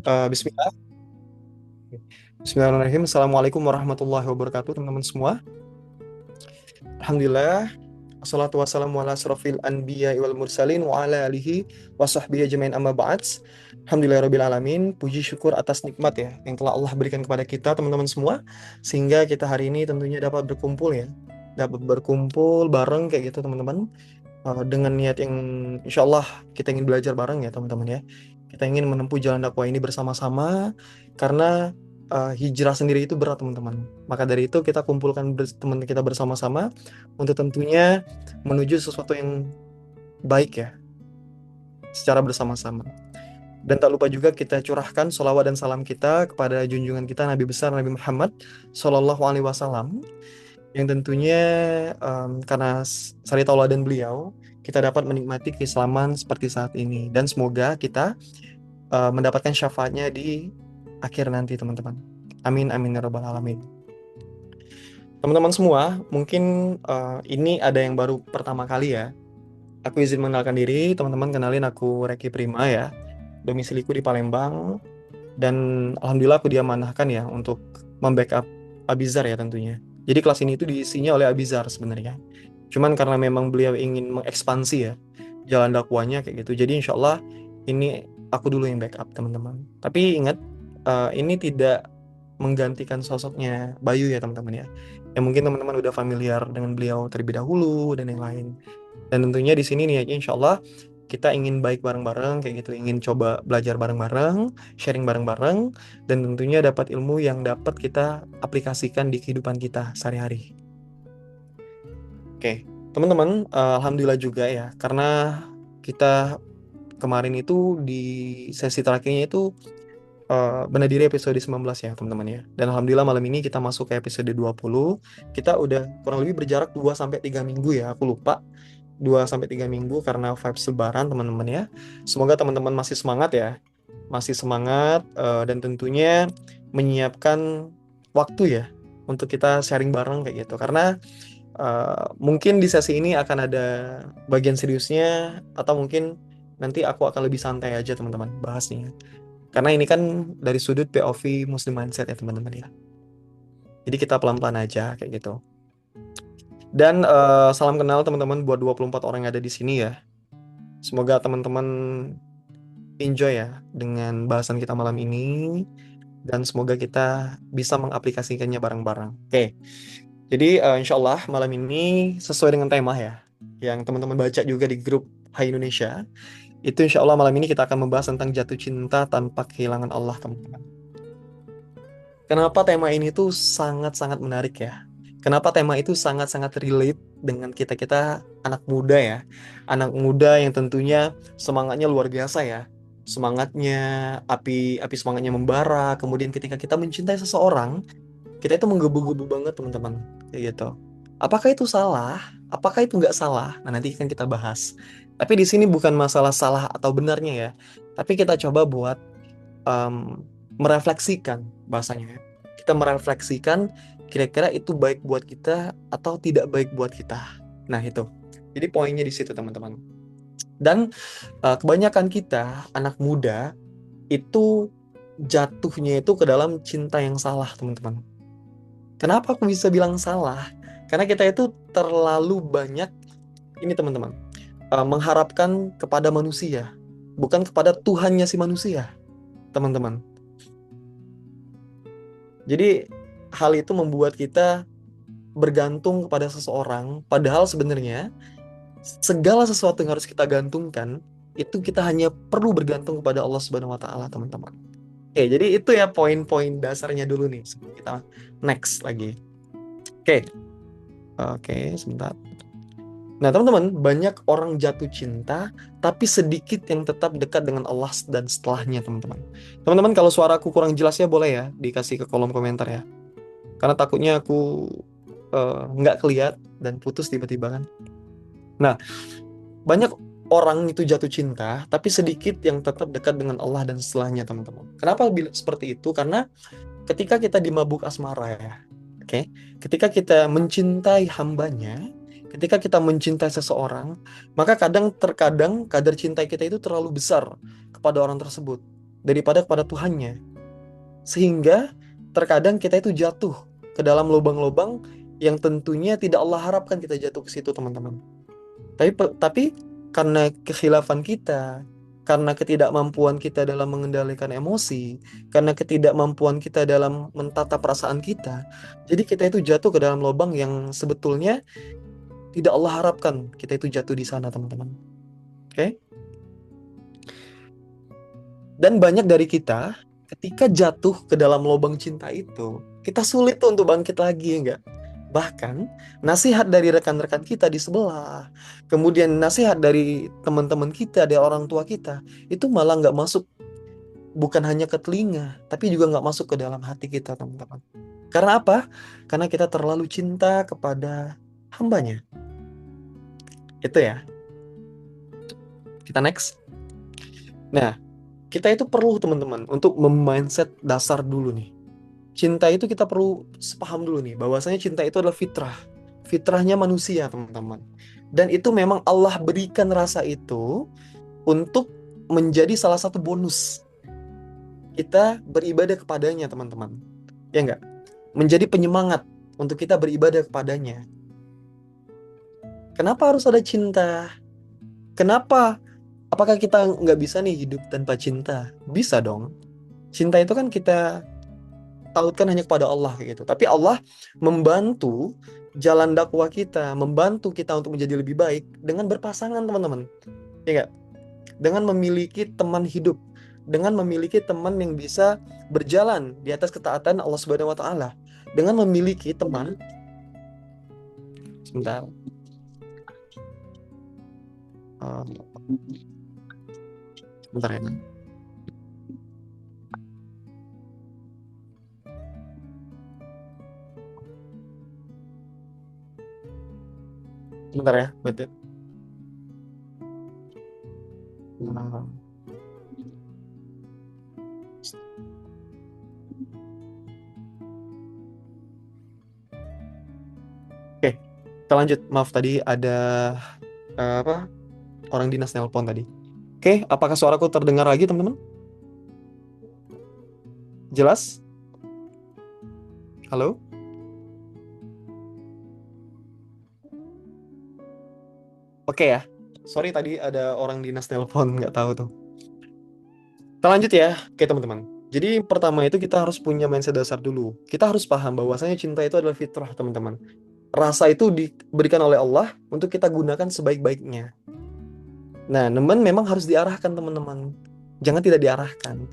Bismillah. Bismillahirrahmanirrahim. Assalamualaikum warahmatullahi wabarakatuh, teman-teman semua. Alhamdulillah. Assalatu wassalamu ala asrofil anbiya wal mursalin wa ala alihi wa sahbihi ajmain amma ba'd. Alhamdulillah alamin. Puji syukur atas nikmat ya yang telah Allah berikan kepada kita teman-teman semua, sehingga kita hari ini tentunya dapat berkumpul ya. Dapat berkumpul bareng kayak gitu teman-teman. Dengan niat yang insya Allah kita ingin belajar bareng ya teman-teman ya. Kita ingin menempuh jalan dakwah ini bersama-sama karena hijrah sendiri itu berat teman-teman. Maka dari itu kita kumpulkan teman kita bersama-sama untuk tentunya menuju sesuatu yang baik ya secara bersama-sama. Dan tak lupa juga kita curahkan sholawat dan salam kita kepada junjungan kita Nabi besar Nabi Muhammad Shallallahu Alaihi Wasallam, yang tentunya karena sari tauladan beliau kita dapat menikmati keislaman seperti saat ini, dan semoga kita mendapatkan syafaatnya di akhir nanti teman-teman. Amin amin ya rabbal alamin. Teman-teman semua, mungkin ini ada yang baru pertama kali ya. Aku izin mengenalkan diri, teman-teman kenalin aku Reki Prima ya. Domisiliku di Palembang, dan alhamdulillah aku diamanahkan ya untuk membackup Abizar ya tentunya. Jadi kelas ini itu diisinya oleh Abizar sebenarnya. Cuman karena memang beliau ingin mengekspansi ya jalan dakwahnya kayak gitu. Jadi insya Allah ini aku dulu yang backup teman-teman. Tapi ingat, ini tidak menggantikan sosoknya Bayu ya teman-teman ya. Yang mungkin teman-teman udah familiar dengan beliau terlebih dahulu dan yang lain. Dan tentunya di sini niatnya insya Allah kita ingin baik bareng-bareng kayak gitu, ingin coba belajar bareng-bareng, sharing bareng-bareng, dan tentunya dapat ilmu yang dapat kita aplikasikan di kehidupan kita sehari-hari. Oke, teman-teman, alhamdulillah juga ya, karena kita kemarin itu di sesi terakhirnya itu benadiri episode 19 ya teman-teman ya. Dan alhamdulillah malam ini kita masuk ke episode 20. Kita udah kurang lebih berjarak 2 sampai 3 minggu ya, aku lupa. 2 sampai 3 minggu karena vibes lebaran teman-teman ya. Semoga teman-teman masih semangat ya. Masih semangat, dan tentunya menyiapkan waktu ya untuk kita sharing bareng kayak gitu. Karena mungkin di sesi ini akan ada bagian seriusnya, atau mungkin nanti aku akan lebih santai aja teman-teman bahasnya. Karena ini kan dari sudut POV Muslim Mindset ya teman-teman ya. Jadi kita pelan-pelan aja kayak gitu. Dan salam kenal teman-teman buat 24 orang yang ada di sini ya. Semoga teman-teman enjoy ya dengan bahasan kita malam ini, dan semoga kita bisa mengaplikasikannya bareng-bareng. Oke, jadi insya Allah malam ini sesuai dengan tema ya, yang teman-teman baca juga di grup Hai Indonesia. Itu insya Allah malam ini kita akan membahas tentang jatuh cinta tanpa kehilangan Allah teman-teman. Kenapa tema ini tuh sangat-sangat menarik ya? Kenapa tema itu sangat-sangat relate dengan kita-kita anak muda ya? Anak muda yang tentunya semangatnya luar biasa ya. Semangatnya, api semangatnya membara. Kemudian ketika kita mencintai seseorang, kita itu menggebu-gebu banget teman-teman. Kayak gitu. Apakah itu salah? Apakah itu nggak salah? Nah, nanti kan kita bahas. Tapi di sini bukan masalah salah atau benarnya ya. Tapi kita coba buat em, merefleksikan bahasanya. Kita merefleksikan kira-kira itu baik buat kita atau tidak baik buat kita. Nah, itu. Jadi poinnya di situ, teman-teman. Dan kebanyakan kita anak muda itu jatuhnya itu ke dalam cinta yang salah, teman-teman. Kenapa aku bisa bilang salah? Karena kita itu terlalu banyak ini, teman-teman, mengharapkan kepada manusia, bukan kepada Tuhannya si manusia, teman-teman. Jadi hal itu membuat kita bergantung kepada seseorang, padahal sebenarnya segala sesuatu yang harus kita gantungkan itu kita hanya perlu bergantung kepada Allah Subhanahu wa taala, teman-teman. Oke, jadi itu ya poin-poin dasarnya dulu nih sebelum kita next lagi. Oke. Oke, sebentar. Nah, teman-teman, banyak orang jatuh cinta tapi sedikit yang tetap dekat dengan Allah dan setelahnya, teman-teman. Teman-teman, kalau suaraku kurang jelas ya boleh ya dikasih ke kolom komentar ya. Karena takutnya aku nggak keliat dan putus tiba-tiba kan. Nah, banyak orang itu jatuh cinta, tapi sedikit yang tetap dekat dengan Allah dan setelahnya, teman-teman. Kenapa seperti itu? Karena ketika kita di mabuk asmara ya, oke? Ketika kita mencintai hambanya, ketika kita mencintai seseorang, maka terkadang kadar cinta kita itu terlalu besar kepada orang tersebut. daripada kepada Tuhannya. Sehingga terkadang kita itu jatuh ke dalam lubang-lubang yang tentunya tidak Allah harapkan kita jatuh ke situ, teman-teman. Tapi karena kekhilafan kita, karena ketidakmampuan kita dalam mengendalikan emosi, karena ketidakmampuan kita dalam mentata perasaan kita, jadi kita itu jatuh ke dalam lubang yang sebetulnya tidak Allah harapkan kita itu jatuh di sana, teman-teman. Oke? Dan banyak dari kita ketika jatuh ke dalam lubang cinta itu, kita sulit tuh untuk bangkit lagi, ya enggak? Bahkan nasihat dari rekan-rekan kita di sebelah, kemudian nasihat dari teman-teman kita, dari orang tua kita, itu malah nggak masuk, bukan hanya ke telinga, tapi juga nggak masuk ke dalam hati kita, teman-teman. Karena apa? Karena kita terlalu cinta kepada hambanya. Itu ya. Kita next. Nah, kita itu perlu, teman-teman, untuk memindset dasar dulu nih. Cinta itu kita perlu sepaham dulu nih, bahwasanya cinta itu adalah fitrah. Fitrahnya manusia, teman-teman. Dan itu memang Allah berikan rasa itu untuk menjadi salah satu bonus kita beribadah kepadanya, teman-teman. Ya enggak? Menjadi penyemangat untuk kita beribadah kepadanya. Kenapa harus ada cinta? Kenapa? Apakah kita nggak bisa nih hidup tanpa cinta? Bisa dong. Cinta itu kan kita tautkan hanya kepada Allah gitu. Tapi Allah membantu jalan dakwah kita, membantu kita untuk menjadi lebih baik dengan berpasangan, teman-teman. Ya enggak? Dengan memiliki teman hidup, dengan memiliki teman yang bisa berjalan di atas ketaatan Allah Subhanahu wa taala, dengan memiliki teman sebentar. Sebentar ya. Sebentar ya, betul. Oke, kita lanjut. Maaf tadi ada apa? Orang dinas nelpon tadi. Oke, apakah suaraku terdengar lagi, teman-teman? Jelas? Halo? Oke ya. Sorry tadi ada orang dinas nelpon, nggak tahu tuh. Kita lanjut ya. Oke, teman-teman. Jadi pertama itu kita harus punya mindset dasar dulu. Kita harus paham bahwasanya cinta itu adalah fitrah, teman-teman. Rasa itu diberikan oleh Allah untuk kita gunakan sebaik-baiknya. Nah, memang harus diarahkan, teman-teman. Jangan tidak diarahkan.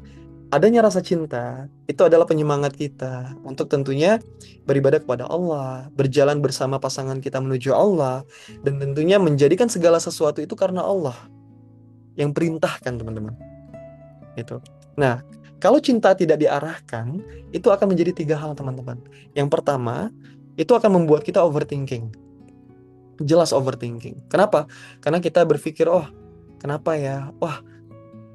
Adanya rasa cinta itu adalah penyemangat kita untuk tentunya beribadah kepada Allah, berjalan bersama pasangan kita menuju Allah, dan tentunya menjadikan segala sesuatu itu karena Allah yang perintahkan, teman-teman. Itu. Nah, kalau cinta tidak diarahkan, itu akan menjadi 3 hal, teman-teman. Yang pertama, itu akan membuat kita overthinking. Jelas overthinking. Kenapa? Karena kita berpikir, oh, kenapa ya? Wah,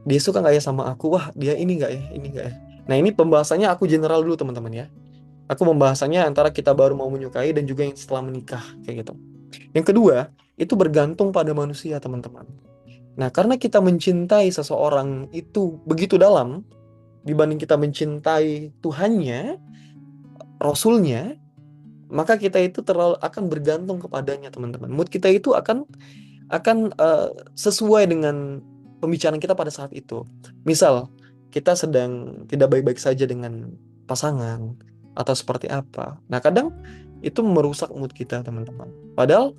dia suka nggak ya sama aku? Wah, dia ini nggak ya? Ini nggak ya? Nah, ini pembahasannya aku general dulu, teman-teman ya. Aku pembahasannya antara kita baru mau menyukai dan juga yang setelah menikah, kayak gitu. Yang kedua, itu bergantung pada manusia, teman-teman. Nah, karena kita mencintai seseorang itu begitu dalam, dibanding kita mencintai Tuhannya, Rasulnya, maka kita itu terlalu akan bergantung kepadanya, teman-teman. Mood kita itu akan sesuai dengan pembicaraan kita pada saat itu. Misal kita sedang tidak baik-baik saja dengan pasangan atau seperti apa. Nah, kadang itu merusak mood kita, teman-teman. Padahal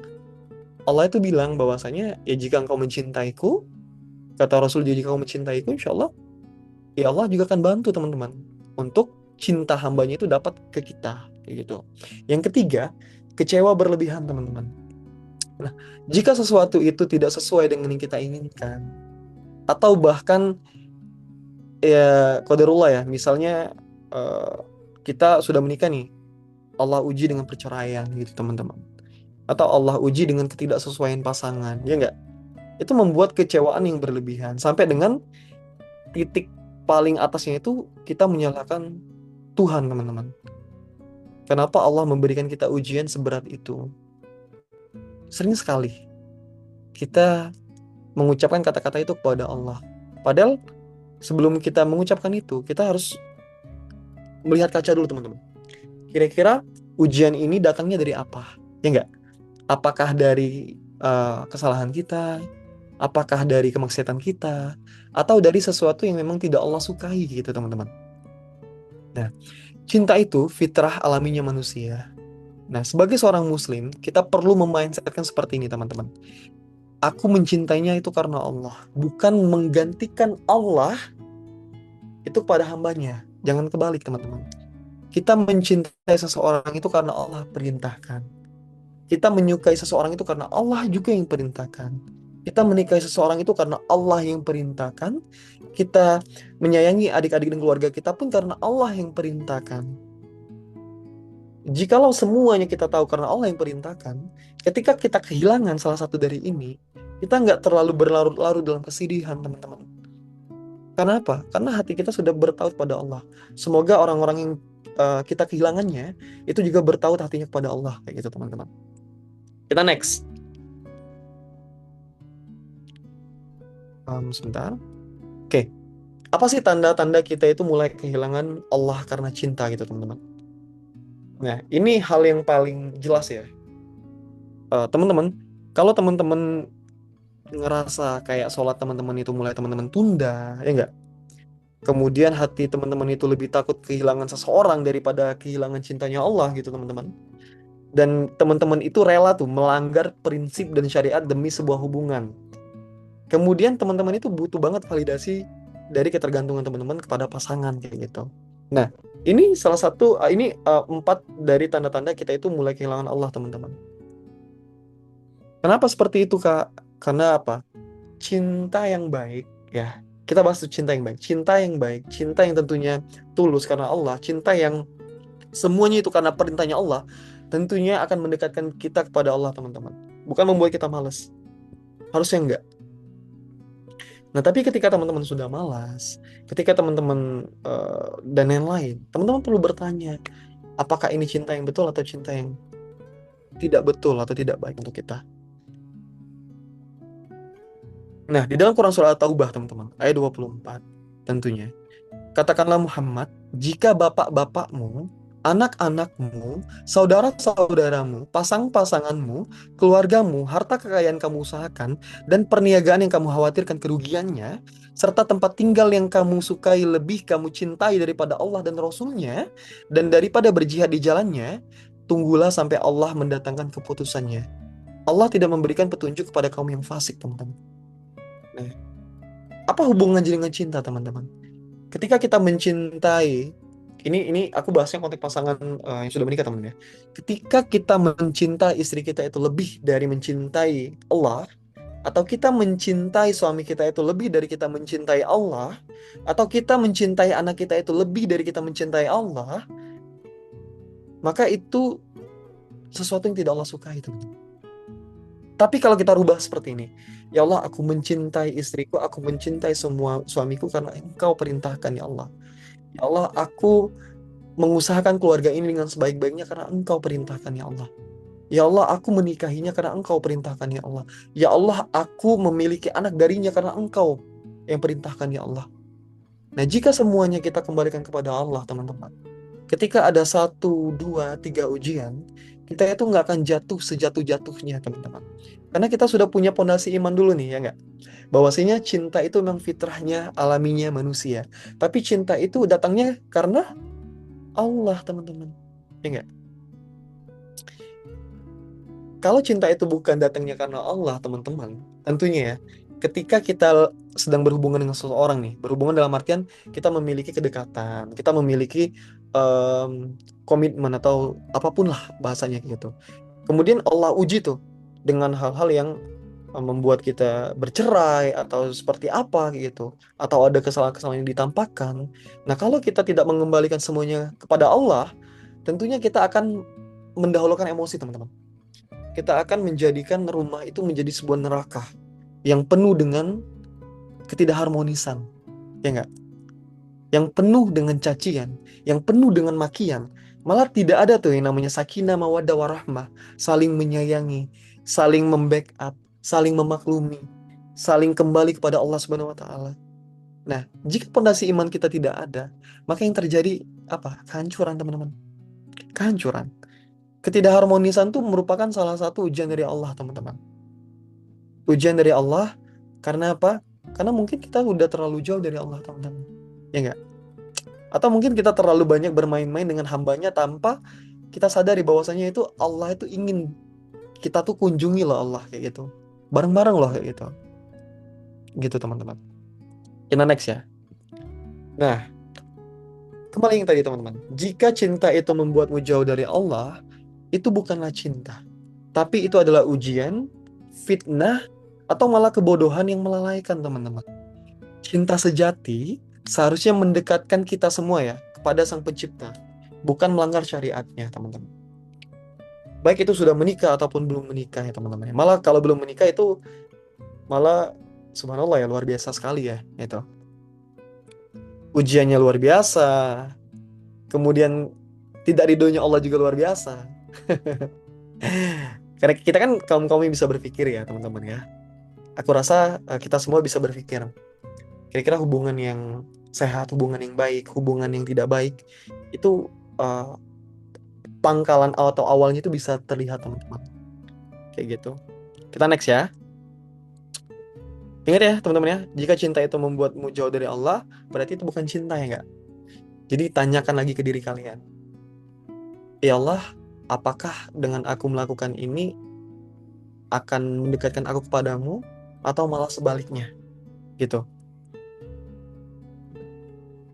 Allah itu bilang bahwasanya ya jika engkau mencintaiku, kata Rasul, jika engkau mencintaiku, insya Allah ya Allah juga akan bantu, teman-teman, untuk cinta hambanya itu dapat ke kita, kayak gitu. Yang ketiga, kecewa berlebihan, teman-teman. Nah, jika sesuatu itu tidak sesuai dengan yang kita inginkan, atau bahkan ya qadarullah ya, misalnya eh, kita sudah menikah nih, Allah uji dengan perceraian gitu, teman-teman. Atau Allah uji dengan ketidaksesuaian pasangan, ya enggak? Itu membuat kecewaan yang berlebihan, sampai dengan titik paling atasnya itu kita menyalahkan Tuhan, teman-teman. Kenapa Allah memberikan kita ujian seberat itu? Sering sekali kita mengucapkan kata-kata itu kepada Allah. Padahal sebelum kita mengucapkan itu, kita harus melihat kaca dulu teman-teman. Kira-kira ujian ini datangnya dari apa? Ya enggak? Apakah dari kesalahan kita? Apakah dari kemaksiatan kita? Atau dari sesuatu yang memang tidak Allah sukai gitu teman-teman. Nah, cinta itu fitrah alaminya manusia. Nah, sebagai seorang muslim, kita perlu memindsetkan seperti ini teman-teman. Aku mencintainya itu karena Allah, bukan menggantikan Allah itu kepada hambanya. Jangan kebalik teman-teman. Kita mencintai seseorang itu karena Allah perintahkan. Kita menyukai seseorang itu karena Allah juga yang perintahkan. Kita menikahi seseorang itu karena Allah yang perintahkan. Kita menyayangi adik-adik dan keluarga kita pun karena Allah yang perintahkan. Jikalau semuanya kita tahu karena Allah yang perintahkan, ketika kita kehilangan salah satu dari ini, kita nggak terlalu berlarut-larut dalam kesedihan, teman-teman. Karena apa? Karena hati kita sudah bertaut pada Allah. Semoga orang-orang yang kita kehilangannya itu juga bertaut hatinya kepada Allah, kayak gitu teman-teman. Kita next. Sebentar. Oke. Apa sih tanda-tanda kita itu mulai kehilangan Allah karena cinta gitu teman-teman? Nah, ini hal yang paling jelas ya. Teman-teman, kalau teman-teman ngerasa kayak sholat teman-teman itu mulai teman-teman tunda, ya enggak? Kemudian hati teman-teman itu lebih takut kehilangan seseorang daripada kehilangan cintanya Allah gitu teman-teman. Dan teman-teman itu rela tuh melanggar prinsip dan syariat demi sebuah hubungan. Kemudian teman-teman itu butuh banget validasi dari ketergantungan teman-teman kepada pasangan kayak gitu. Nah, ini salah satu, ini 4 dari tanda-tanda kita itu mulai kehilangan Allah teman-teman. Kenapa seperti itu Kak? Karena apa? Cinta yang baik, ya. Kita bahas tuh cinta yang baik. Cinta yang baik, cinta yang tentunya tulus karena Allah, cinta yang semuanya itu karena perintahnya Allah, tentunya akan mendekatkan kita kepada Allah, teman-teman. Bukan membuat kita malas. Harusnya enggak. Nah, tapi ketika teman-teman sudah malas, ketika teman-teman dan yang lain, teman-teman perlu bertanya, apakah ini cinta yang betul atau cinta yang tidak betul atau tidak baik untuk kita? Nah, di dalam Quran surah At-Taubah, teman-teman, ayat 24, tentunya. Katakanlah Muhammad, jika bapak-bapakmu, anak-anakmu, saudara-saudaramu, pasang-pasanganmu, keluargamu, harta kekayaan kamu usahakan, dan perniagaan yang kamu khawatirkan kerugiannya, serta tempat tinggal yang kamu sukai lebih kamu cintai daripada Allah dan Rasul-Nya, dan daripada berjihad di jalannya, tunggulah sampai Allah mendatangkan keputusannya. Allah tidak memberikan petunjuk kepada kaum yang fasik, teman-teman. Nah, apa hubungannya dengan cinta, teman-teman? Ketika kita mencintai, ini aku bahasnya konteks pasangan yang sudah menikah teman ya. Ketika kita mencintai istri kita itu lebih dari mencintai Allah, atau kita mencintai suami kita itu lebih dari kita mencintai Allah, atau kita mencintai anak kita itu lebih dari kita mencintai Allah, maka itu sesuatu yang tidak Allah sukai, teman-teman. Tapi kalau kita rubah seperti ini, ya Allah, aku mencintai istriku, aku mencintai semua suamiku karena Engkau perintahkan, ya Allah. Ya Allah, aku mengusahakan keluarga ini dengan sebaik-baiknya karena Engkau perintahkan, ya Allah. Ya Allah, aku menikahinya karena Engkau perintahkan, ya Allah. Ya Allah, aku memiliki anak darinya karena Engkau yang perintahkan, ya Allah. Nah, jika semuanya kita kembalikan kepada Allah, teman-teman, ketika ada 1, 2, 3 ujian, kita itu nggak akan jatuh sejatuh-jatuhnya, teman-teman. Karena kita sudah punya pondasi iman dulu nih, ya nggak? Bahwasanya cinta itu memang fitrahnya, alaminya manusia. Tapi cinta itu datangnya karena Allah, teman-teman. Ya nggak? Kalau cinta itu bukan datangnya karena Allah, teman-teman, tentunya ya, ketika kita sedang berhubungan dengan seseorang nih, berhubungan dalam artian kita memiliki kedekatan, kita memiliki komitmen atau apapun lah bahasanya gitu. Kemudian Allah uji tuh dengan hal-hal yang membuat kita bercerai atau seperti apa gitu, atau ada kesalahan-kesalahan yang ditampakkan. Nah, kalau kita tidak mengembalikan semuanya kepada Allah, tentunya kita akan mendahulukan emosi, teman-teman. Kita akan menjadikan rumah itu menjadi sebuah neraka yang penuh dengan ketidakharmonisan, ya enggak? Yang penuh dengan cacian, yang penuh dengan makian. Malah tidak ada tuh yang namanya sakinah mawaddah warahmah, saling menyayangi, saling membackup, saling memaklumi, saling kembali kepada Allah Subhanahu wa taala. Nah, jika pondasi iman kita tidak ada, maka yang terjadi apa? Kehancuran, teman-teman. Kehancuran. Ketidakharmonisan itu merupakan salah satu ujian dari Allah, teman-teman. Ujian dari Allah karena apa? Karena mungkin kita udah terlalu jauh dari Allah, teman-teman. Ya enggak? Atau mungkin kita terlalu banyak bermain-main dengan hambanya tanpa kita sadari bahwasanya itu Allah itu ingin kita tuh kunjungi loh Allah kayak gitu. Bareng-bareng loh kayak gitu. Gitu, teman-teman. Kita next ya. Nah, kembali yang tadi, teman-teman. Jika cinta itu membuatmu jauh dari Allah, itu bukanlah cinta. Tapi itu adalah ujian, fitnah, atau malah kebodohan yang melalaikan, teman-teman. Cinta sejati seharusnya mendekatkan kita semua ya kepada Sang Pencipta, bukan melanggar syariatnya, teman-teman. Baik itu sudah menikah ataupun belum menikah ya, teman-teman. Malah kalau belum menikah itu malah subhanallah ya, luar biasa sekali ya itu. Ujiannya luar biasa. Kemudian tidak ridhonya Allah juga luar biasa. Karena kita kan kaum-kaum yang bisa berpikir ya, teman-teman ya. Aku rasa kita semua bisa berpikir. Kira-kira hubungan yang sehat, hubungan yang baik, hubungan yang tidak baik, itu uh, pangkalan atau awalnya itu bisa terlihat, teman-teman. Kayak gitu. Kita next ya. Ingat ya, teman-teman ya, jika cinta itu membuatmu jauh dari Allah, berarti itu bukan cinta ya enggak? Jadi tanyakan lagi ke diri kalian. Ya Allah, apakah dengan aku melakukan ini akan mendekatkan aku kepadamu atau malah sebaliknya? Gitu.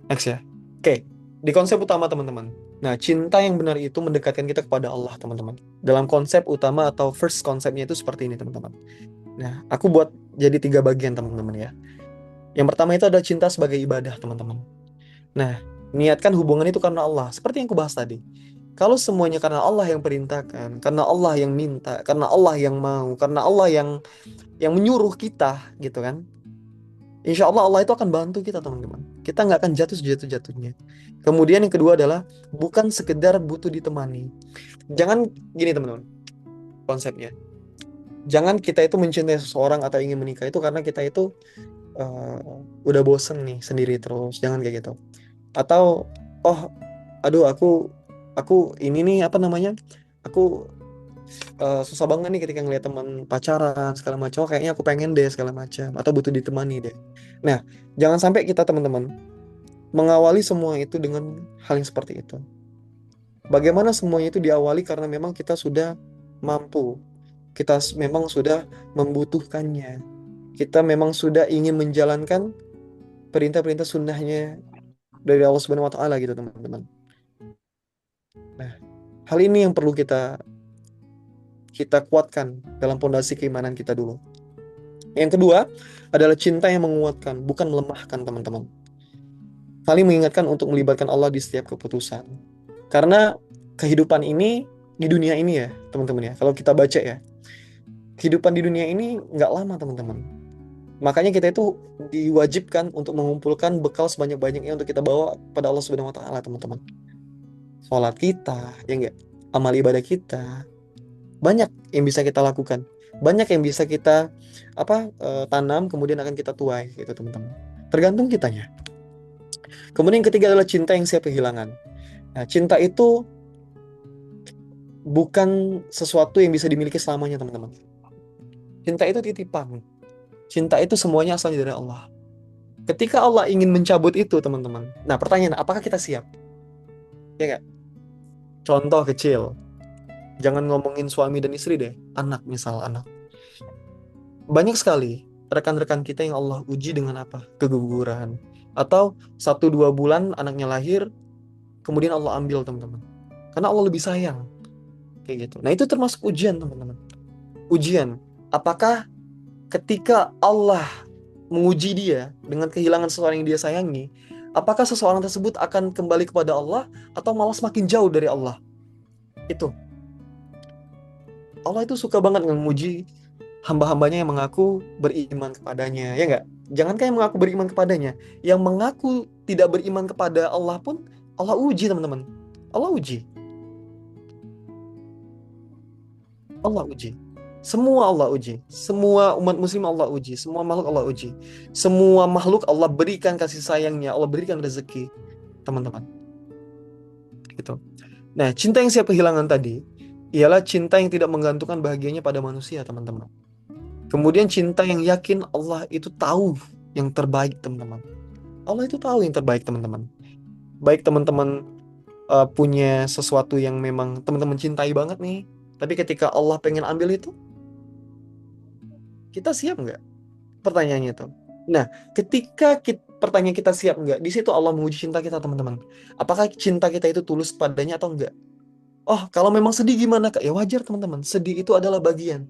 Next ya. Oke, di konsep utama, teman-teman. Nah, cinta yang benar itu mendekatkan kita kepada Allah, teman-teman. Dalam konsep utama atau first konsepnya itu seperti ini, teman-teman. Nah, aku buat jadi 3 bagian, teman-teman ya. Yang pertama itu adalah cinta sebagai ibadah, teman-teman. Nah, niatkan hubungan itu karena Allah. Seperti yang aku bahas tadi. Kalau semuanya karena Allah yang perintahkan, karena Allah yang minta, karena Allah yang mau, karena Allah yang menyuruh kita, gitu kan? Insya Allah Allah itu akan bantu kita, teman-teman. Kita nggak akan jatuh sejatuh-jatuhnya. Kemudian yang kedua adalah bukan sekedar butuh ditemani. Jangan gini, teman-teman, konsepnya. Jangan kita itu mencintai seseorang atau ingin menikah itu karena kita itu udah bosen nih sendiri terus. Jangan kayak gitu. Atau oh, aduh aku ini nih apa namanya? Aku susah banget nih ketika ngeliat teman pacaran segala macam. Oh, kayaknya aku pengen deh segala macam atau butuh ditemani deh. Nah, jangan sampai kita, teman-teman, mengawali semua itu dengan hal yang seperti itu. Bagaimana semuanya itu diawali karena memang kita sudah mampu, kita memang sudah membutuhkannya, kita memang sudah ingin menjalankan perintah-perintah sunnahnya dari Allah Subhanahu Wa Taala gitu, teman-teman. Nah, hal ini yang perlu kita kita kuatkan dalam pondasi keimanan kita dulu. Yang kedua adalah cinta yang menguatkan, bukan melemahkan, teman-teman. Saling mengingatkan untuk melibatkan Allah di setiap keputusan. Karena kehidupan ini di dunia ini ya, teman-teman ya. Kalau kita baca ya, kehidupan di dunia ini nggak lama, teman-teman. Makanya kita itu diwajibkan untuk mengumpulkan bekal sebanyak-banyaknya untuk kita bawa pada Allah Subhanahu Wa Taala, teman-teman. Sholat kita, ya enggak, amal ibadah kita, banyak yang bisa kita lakukan, banyak yang bisa kita tanam kemudian akan kita tuai, gitu, teman-teman. Tergantung kitanya. Kemudian yang ketiga adalah cinta yang siap kehilangan. Nah, cinta itu bukan sesuatu yang bisa dimiliki selamanya, teman-teman. Cinta itu titipan. Cinta itu semuanya asalnya dari Allah. Ketika Allah ingin mencabut itu, teman-teman. Nah, pertanyaan, apakah kita siap? Ya nggak? Contoh kecil. Jangan ngomongin suami dan istri deh. Anak, misal anak. Banyak sekali rekan-rekan kita yang Allah uji dengan apa? Keguguran. Atau 1-2 bulan anaknya lahir, kemudian Allah ambil, teman-teman. Karena Allah lebih sayang. Kayak gitu. Nah, itu termasuk ujian, teman-teman. Ujian. Apakah ketika Allah menguji dia dengan kehilangan seseorang yang dia sayangi, apakah seseorang tersebut akan kembali kepada Allah atau malah semakin jauh dari Allah? Itu. Allah itu suka banget menguji hamba-hambanya yang mengaku beriman kepadanya, ya enggak? Jangankan yang mengaku beriman kepadanya, yang mengaku tidak beriman kepada Allah pun Allah uji, teman-teman. Allah uji. Allah uji. Semua Allah uji, semua umat muslim Allah uji, semua makhluk Allah uji. Semua makhluk Allah berikan kasih sayangnya, Allah berikan rezeki, teman-teman. Gitu. Nah, cinta yang siap kehilangan tadi ialah cinta yang tidak menggantungkan bahagianya pada manusia, teman-teman. Kemudian cinta yang yakin Allah itu tahu yang terbaik, teman-teman. Allah itu tahu yang terbaik, teman-teman. Baik teman-teman punya sesuatu yang memang teman-teman cintai banget nih, tapi ketika Allah pengen ambil itu, kita siap nggak? Pertanyaannya tuh. Nah, ketika pertanyaan kita siap nggak, di situ Allah menguji cinta kita, teman-teman. Apakah cinta kita itu tulus padanya atau enggak? Oh, kalau memang sedih gimana, Kak? Ya wajar, teman-teman. Sedih itu adalah bagian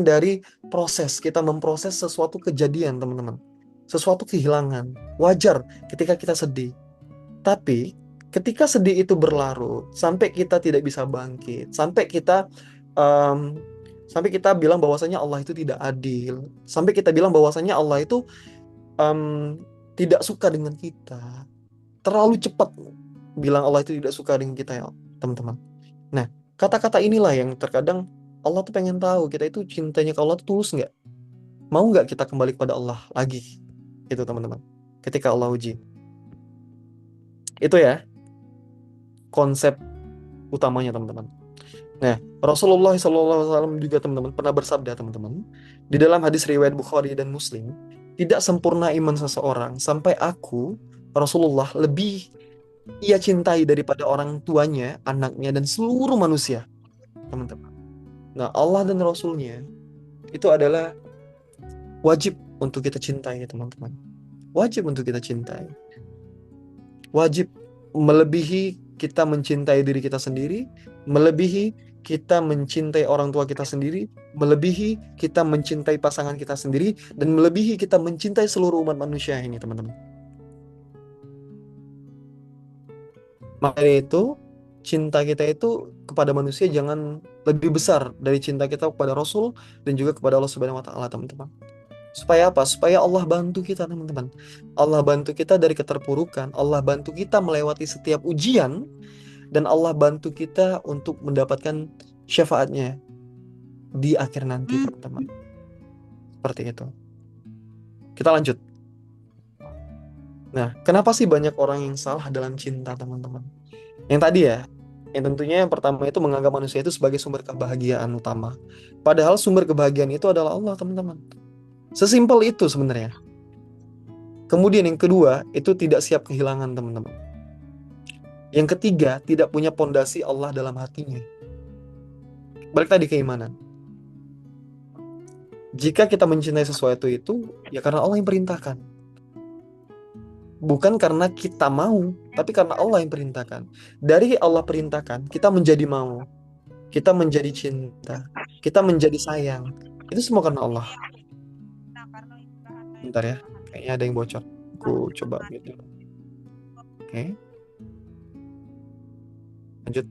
dari proses kita memproses sesuatu kejadian, teman-teman. Sesuatu kehilangan. Wajar ketika kita sedih. Tapi ketika sedih itu berlarut, sampai kita tidak bisa bangkit, em, sampai kita bilang bahwasanya Allah itu tidak adil, sampai kita bilang bahwasanya Allah itu em, tidak suka dengan kita, terlalu cepat bilang Allah itu tidak suka dengan kita, ya teman-teman. Nah, kata-kata inilah yang terkadang Allah tuh pengen tahu kita itu cintanya ke Allah tuh tulus nggak? Mau nggak kita kembali kepada Allah lagi? Itu, teman-teman. Ketika Allah uji. Itu ya konsep utamanya, teman-teman. Nah, Rasulullah SAW juga, teman-teman, pernah bersabda, teman-teman, di dalam hadis riwayat Bukhari dan Muslim, tidak sempurna iman seseorang sampai aku, Rasulullah, lebih ia cintai daripada orang tuanya, anaknya, dan seluruh manusia, teman-teman. Nah, Allah dan Rasulnya itu adalah wajib untuk kita cintai, teman-teman. Wajib untuk kita cintai. Wajib melebihi kita mencintai diri kita sendiri, melebihi kita mencintai orang tua kita sendiri, melebihi kita mencintai pasangan kita sendiri, dan melebihi kita mencintai seluruh umat manusia ini, teman-teman. Makanya itu, cinta kita itu kepada manusia jangan lebih besar dari cinta kita kepada Rasul dan juga kepada Allah Subhanahu wa Ta'ala, teman-teman. Supaya apa? Supaya Allah bantu kita, teman-teman. Allah bantu kita dari keterpurukan, Allah bantu kita melewati setiap ujian, dan Allah bantu kita untuk mendapatkan syafaatnya di akhir nanti, teman-teman. Seperti itu. Kita lanjut. Nah, kenapa sih banyak orang yang salah dalam cinta, teman-teman? Yang tadi ya, yang tentunya yang pertama itu menganggap manusia itu sebagai sumber kebahagiaan utama. Padahal sumber kebahagiaan itu adalah Allah, teman-teman. Sesimpel itu sebenarnya. Kemudian yang kedua, itu tidak siap kehilangan, teman-teman. Yang ketiga, tidak punya pondasi Allah dalam hatinya. Balik tadi keimanan. Jika kita mencintai sesuatu itu, ya karena Allah yang perintahkan. Bukan karena kita mau, tapi karena Allah yang perintahkan. Dari Allah perintahkan, kita menjadi mau. Kita menjadi cinta. Kita menjadi sayang. Itu semua karena Allah. Bentar ya, kayaknya ada yang bocor. Aku coba mute. Oke. Lanjut.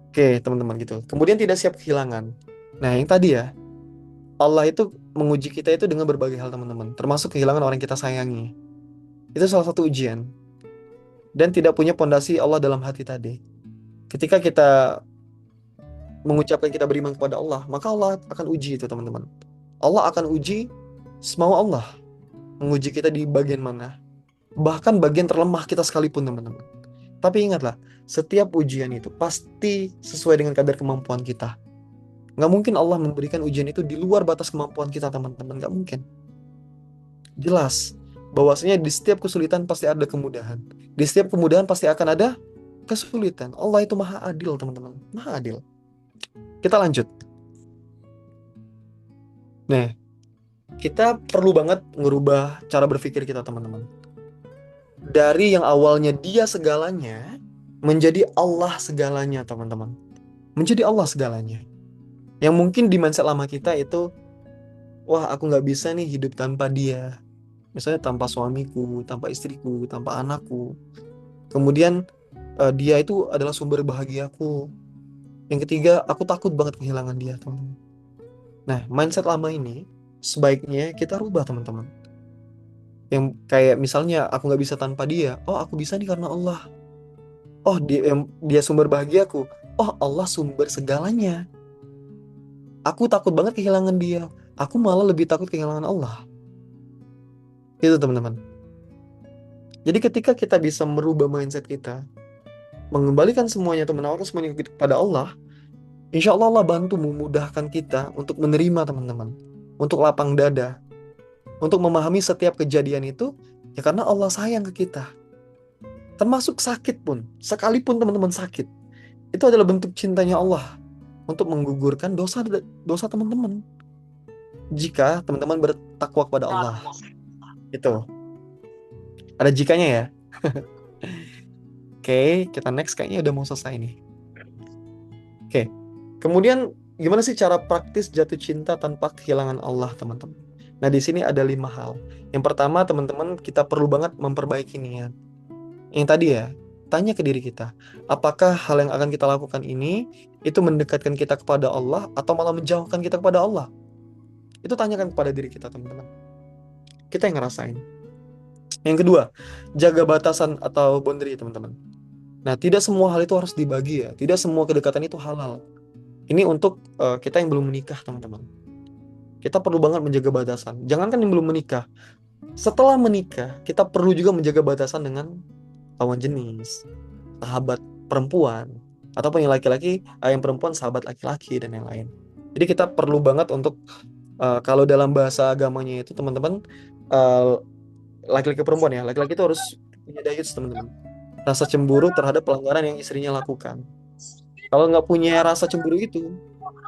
Oke, teman-teman gitu. Kemudian tidak siap kehilangan. Nah, yang tadi ya, Allah itu menguji kita itu dengan berbagai hal, teman-teman. Termasuk kehilangan orang yang kita sayangi. Itu salah satu ujian. Dan tidak punya pondasi Allah dalam hati tadi. Ketika kita mengucapkan kita beriman kepada Allah, maka Allah akan uji itu, teman-teman. Allah akan uji semau Allah. Menguji kita di bagian mana. Bahkan bagian terlemah kita sekalipun, teman-teman. Tapi ingatlah, setiap ujian itu pasti sesuai dengan kadar kemampuan kita. Nggak mungkin Allah memberikan ujian itu di luar batas kemampuan kita, teman-teman. Nggak mungkin. Jelas, bahwasanya di setiap kesulitan pasti ada kemudahan. Di setiap kemudahan pasti akan ada kesulitan. Allah itu maha adil, teman-teman. Maha adil. Kita lanjut. Nah, kita perlu banget ngerubah cara berpikir kita, teman-teman. Dari yang awalnya dia segalanya, menjadi Allah segalanya, teman-teman. Menjadi Allah segalanya. Yang mungkin di mindset lama kita itu, wah aku nggak bisa nih hidup tanpa dia. Misalnya tanpa suamiku, tanpa istriku, tanpa anakku. Kemudian dia itu adalah sumber bahagiaku. Yang ketiga, aku takut banget kehilangan dia, teman-teman. Nah, mindset lama ini sebaiknya kita rubah, teman-teman. Yang kayak misalnya aku nggak bisa tanpa dia. Oh, aku bisa nih karena Allah. Oh, dia sumber bahagiaku. oh Allah sumber segalanya. Aku takut banget kehilangan dia. Aku malah lebih takut kehilangan Allah. Itu teman-teman. Jadi ketika kita bisa merubah mindset kita, mengembalikan semuanya atau menawarkan semuanya kepada Allah, insya Allah Allah bantu memudahkan kita untuk menerima teman-teman. Untuk lapang dada. Untuk memahami setiap kejadian itu, ya karena Allah sayang ke kita. Termasuk sakit pun. Sekalipun teman-teman sakit. Itu adalah bentuk cintanya Allah. Untuk menggugurkan dosa dosa teman-teman. Jika teman-teman bertakwa kepada Allah. Itu. Ada jikanya ya. Oke, kita next. Kayaknya udah mau selesai nih. Oke. Kemudian gimana sih cara praktis jatuh cinta tanpa kehilangan Allah, teman-teman? Nah, di sini ada 5 hal. Yang pertama, teman-teman, kita perlu banget memperbaiki niat. Yang tadi ya, tanya ke diri kita, apakah hal yang akan kita lakukan ini itu mendekatkan kita kepada Allah atau malah menjauhkan kita kepada Allah? Itu tanyakan kepada diri kita, teman-teman. Kita yang ngerasain. Yang kedua, jaga batasan atau boundary, teman-teman. Nah, tidak semua hal itu harus dibagi ya. Tidak semua kedekatan itu halal. Ini untuk kita yang belum menikah, teman-teman. Kita perlu banget menjaga batasan. Jangankan yang belum menikah. Setelah menikah, kita perlu juga menjaga batasan dengan lawan jenis, sahabat perempuan, ataupun yang laki-laki, yang perempuan sahabat laki-laki, dan yang lain. Jadi kita perlu banget untuk, kalau dalam bahasa agamanya itu, teman-teman, laki-laki perempuan ya, laki-laki itu harus punya dayus, teman-teman. Rasa cemburu terhadap pelanggaran yang istrinya lakukan. Kalau nggak punya rasa cemburu itu,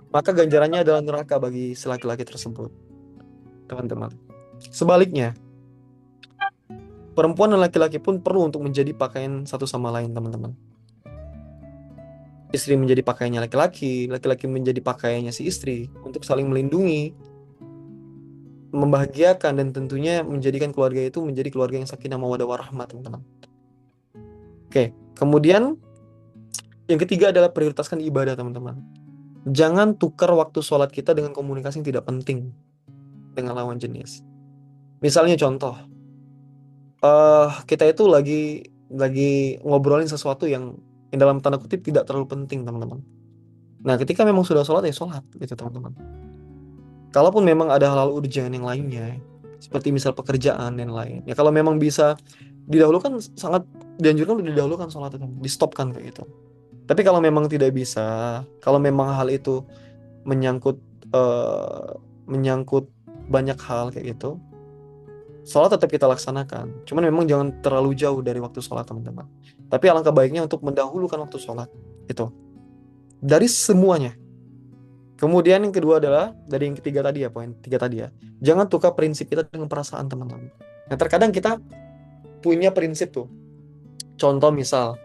maka ganjarannya adalah neraka bagi si laki-laki tersebut, teman-teman. Sebaliknya, perempuan dan laki-laki pun perlu untuk menjadi pakaian satu sama lain, teman-teman. Istri menjadi pakaiannya laki-laki, laki-laki menjadi pakaiannya si istri, untuk saling melindungi, membahagiakan, dan tentunya menjadikan keluarga itu menjadi keluarga yang sakinah mawaddah warahmah, teman-teman. Oke, kemudian yang ketiga adalah prioritaskan ibadah, teman-teman. Jangan tukar waktu sholat kita dengan komunikasi yang tidak penting dengan lawan jenis. Misalnya contoh, kita itu lagi ngobrolin sesuatu yang dalam tanda kutip tidak terlalu penting, teman-teman. Nah, ketika memang sudah sholat, ya sholat, gitu, teman-teman. Kalaupun memang ada hal-hal urgent yang lainnya, seperti misal pekerjaan dan lain, ya kalau memang bisa didahulukan, sangat dianjurkan untuk didahulukan sholat itu, di-stopkan kayak gitu. Tapi kalau memang tidak bisa, kalau memang hal itu menyangkut eh, menyangkut banyak hal kayak gitu, sholat tetap kita laksanakan. Cuman memang jangan terlalu jauh dari waktu sholat, teman-teman. Tapi alangkah baiknya untuk mendahulukan waktu sholat itu dari semuanya. Kemudian yang kedua adalah dari yang ketiga tadi ya, poin tiga tadi ya. Jangan tukar prinsip kita dengan perasaan, teman-teman. Nah, terkadang kita punya prinsip tuh. Contoh misal,